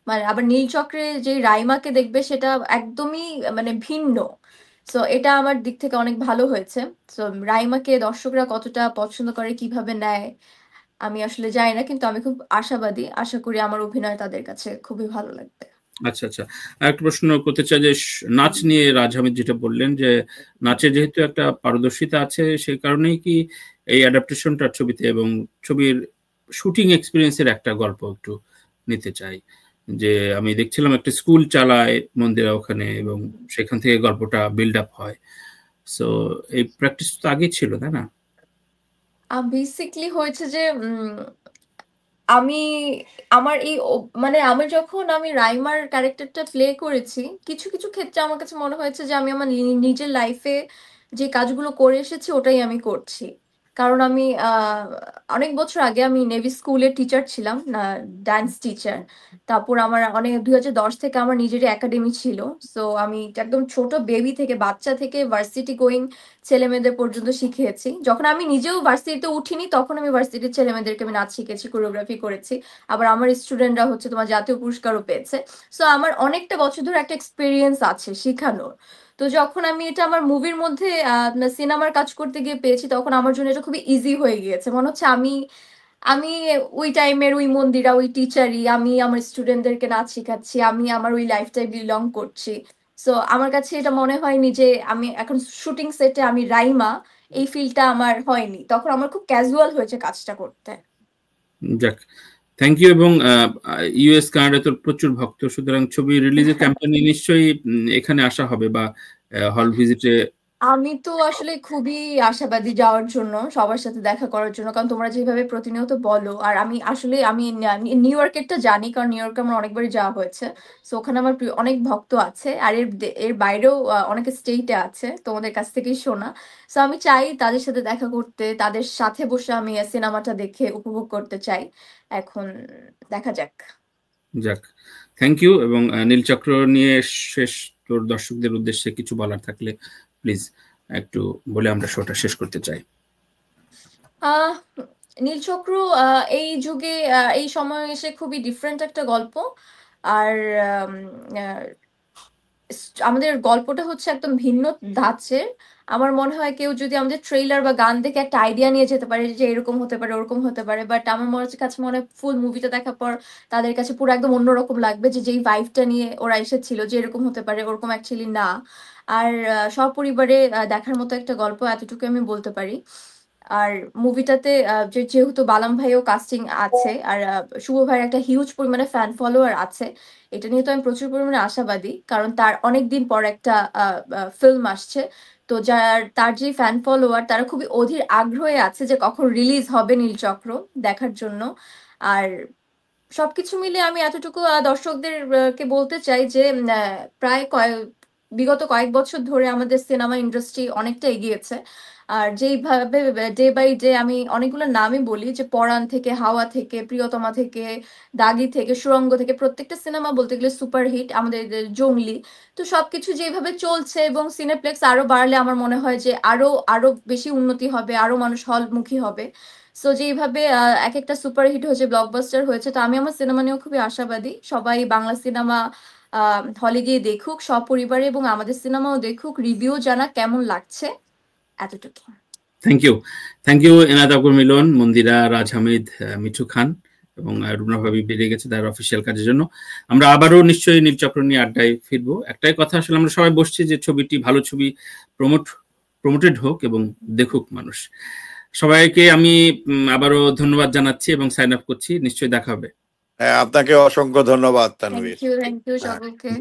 মানে আবার নীল চক্রে যে রাইমাকে দেখবে সেটা একদমই মানে ভিন্ন। সো এটা আমার দিক থেকে অনেক ভালো হয়েছে। সো রাইমাকে দর্শকরা কতটা পছন্দ করে, কিভাবে নেয় আমি আসলে জানি না, কিন্তু আমি খুব আশাবাদী। আশা করি আমার অভিনয় তাদের কাছে খুবই ভালো লাগবে। আচ্ছা আচ্ছা, আরেকটা প্রশ্ন করতে চাই যে নাচ নিয়ে রাজ হামিদ যেটা বললেন যে নাচে যেহেতু একটা পারদর্শিতা আছে সেই কারণেই কি এই অ্যাডাপ্টেশনটা ছবিতে, এবং ছবির শুটিং এক্সপিরিয়েন্সের একটা গল্প একটু নিতে চাই। যে আমি দেখছিলাম একটা স্কুল চালায় মন্দিরা ওখানে, এবং সেখান থেকে গল্পটা বিল্ড আপ হয়। সো এই প্র্যাকটিস তো আগেই ছিল, তাই না? বেসিকলি হয়েছে যে আমি আমার এই মানে যখন আমি রাইমার ক্যারেক্টারটা প্লে করেছি, কিছু কিছু ক্ষেত্রে আমার কাছে মনে হয়েছে যে আমি আমার নিজের লাইফে যে কাজগুলো করে এসেছি ওটাই আমি করছি। কারণ আমি অনেক বছর আগে আমি নেভি স্কুলের টিচার ছিলাম, ডান্স টিচার। তারপর আমার অনেক 2010 থেকে আমার নিজেরই একাডেমি ছিল। সো আমি একদম ছোট বেবি থেকে, বাচ্চা থেকে ভার্সিটি গোয়িং ছেলে মেয়েদের পর্যন্ত শিখিয়েছি। যখন আমি নিজেও ভার্সিটিতে উঠিনি তখন আমি ভার্সিটির ছেলে মেয়েদেরকে আমি নাচ শিখেছি, কোরিওগ্রাফি করেছি। আবার আমার স্টুডেন্টরা হচ্ছে তোমার জাতীয় পুরস্কারও পেয়েছে। সো আমার অনেকটা বছর ধরে একটা এক্সপিরিয়েন্স আছে শিখানোর। তো যখন আমি এটা আমার মুভির মধ্যে সিনেমার কাজ করতে গিয়ে পেয়েছি তখন আমার জন্য এটা খুবই ইজি হয়ে গিয়েছে। মনে হচ্ছে আমি আমি ওই টাইমের ওই মন্দিরা, ওই টিচারই, আমি আমার স্টুডেন্টদেরকে নাচ শিখাচ্ছি, আমি আমার ওই লাইফটাই বিলং করছি। সো আমার কাছে এটা মনে হয়নি যে আমি এখন শুটিং সেটে আমি রাইমা, এই ফিলটা আমার হয়নি। তখন আমার খুব ক্যাজুয়াল হয়েছে কাজটা করতে। যাক, থ্যাংক ইউ। এবং ইউএস কানাডা তো প্রচুর ভক্ত, সুতরাং ছবি রিলিজের ক্যাম্পেইনে নিশ্চয়ই এখানে আসা হবে বা হল ভিজিটে। আমি তো আসলে খুবই আশাবাদী যাওয়ার জন্য, সবার সাথে দেখা করার জন্য। কারণ তোমরা যেভাবে প্রতিনিয়ত বলো, আর আমি আসলে নিউ ইয়র্কেরটা জানি কারণ নিউ ইয়র্কে আমার অনেকবারই যাওয়া হয়েছে। সো ওখানে আমার অনেক ভক্ত আছে, আর এর বাইরেও অনেক স্টেটে আছে, তোমাদের কাছ থেকেই শোনা। সো আমি চাই তাদের সাথে দেখা করতে, তাদের সাথে বসে আমি সিনেমাটা দেখে উপভোগ করতে চাই। এখন দেখা যাক। যাক, থ্যাংক ইউ। এবং নীলচক্র নিয়ে শেষ তোর দর্শকদের উদ্দেশ্যে কিছু বলার থাকলে প্লিজ একটু বলে আমরা শোটা শেষ করতে চাই। আহ নীলচক্র এই যুগে এই সময়ে এসে খুবই ডিফারেন্ট একটা গল্প। আর আম, আহ, আমাদের গল্পটা হচ্ছে একদম ভিন্ন ধাঁচের। আমার মনে হয় কেউ যদি আমাদের ট্রেইলার বা গান দেখে একটা আইডিয়া নিয়ে যেতে পারে যে এরকম হতে পারে, ওরকম হতে পারে, বাট আমার কাছে মনে হয় ফুল মুভিটা দেখার পর তাদের কাছে পুরো একদম অন্যরকম লাগবে, যে যেই ভাইবটা নিয়ে ওরা এসেছিল যে এরকম হতে পারে, ওরকম অ্যাকচুয়ালি না। আর সপরিবারে দেখার মতো একটা গল্প, এতটুকু আমি বলতে পারি। আর মুভিটাতে যেহেতু বালাম ভাইও কাস্টিং আছে আর শুভ ভাইয়ের একটা হিউজ পরিমাণে ফ্যান ফলোয়ার আছে, এটা নিয়ে তো আমি প্রচুর পরিমাণে আশাবাদী, কারণ তার অনেকদিন পর একটা ফিল্ম আসছে। তো তার যে ফ্যান ফলোয়ার তারা খুবই অধীর আগ্রহে আছে যে কখন রিলিজ হবে নীলচক্র দেখার জন্য। আর সবকিছু মিলে আমি এতটুকু দর্শকদের কে বলতে চাই যে প্রায় বিগত কয়েক বছর ধরে আমাদের সিনেমা ইন্ডাস্ট্রি অনেকটা এগিয়েছে। আর যেইভাবে ডে বাই ডে আমি অনেকগুলো নামই বলি, যে পরাণ থেকে, হাওয়া থেকে, প্রিয়তমা থেকে, দাগি থেকে, সুড়ঙ্গ থেকে, প্রত্যেকটা সিনেমা বলতে গেলে সুপারহিট, আমাদের জংলি। তো সবকিছু যেভাবে চলছে এবং সিনেপ্লেক্স আরো বাড়লে আমার মনে হয় যে আরো আরো বেশি উন্নতি হবে, আরো মানুষ হলমুখী হবে। সো যেইভাবে এক একটা সুপারহিট হয়েছে, ব্লকবাস্টার হয়েছে, তো আমি আমার সিনেমা নিয়েও খুবই আশাবাদী। সবাই বাংলা সিনেমা হলে গিয়ে দেখুক সপরিবারে, এবং আমাদের সিনেমাও দেখুক, রিভিউ জানা কেমন লাগছে। এতটুকু। থ্যাংক ইউ এনায়েত আকবর মিলন, মন্দিরা, রাজ হামিদ, মিঠু খান এবং রুনা ভাবি বেরিয়ে গেছে তার অফিসিয়াল কাজের জন্য। আমরা আবারও নিশ্চয়ই নীলচক্র নিয়ে আড্ডায় ফিরবো। একটাই কথা, আসলে আমরা সবাই বসছি যে ছবিটি, ভালো ছবি প্রমোটেড হোক এবং দেখুক মানুষ। সবাইকে আমি আবারও ধন্যবাদ জানাচ্ছি এবং সাইন আপ করছি। নিশ্চয়ই দেখা হবে। আপনাকে অসংখ্য ধন্যবাদ তানভীর। থ্যাংক ইউ সকলকে।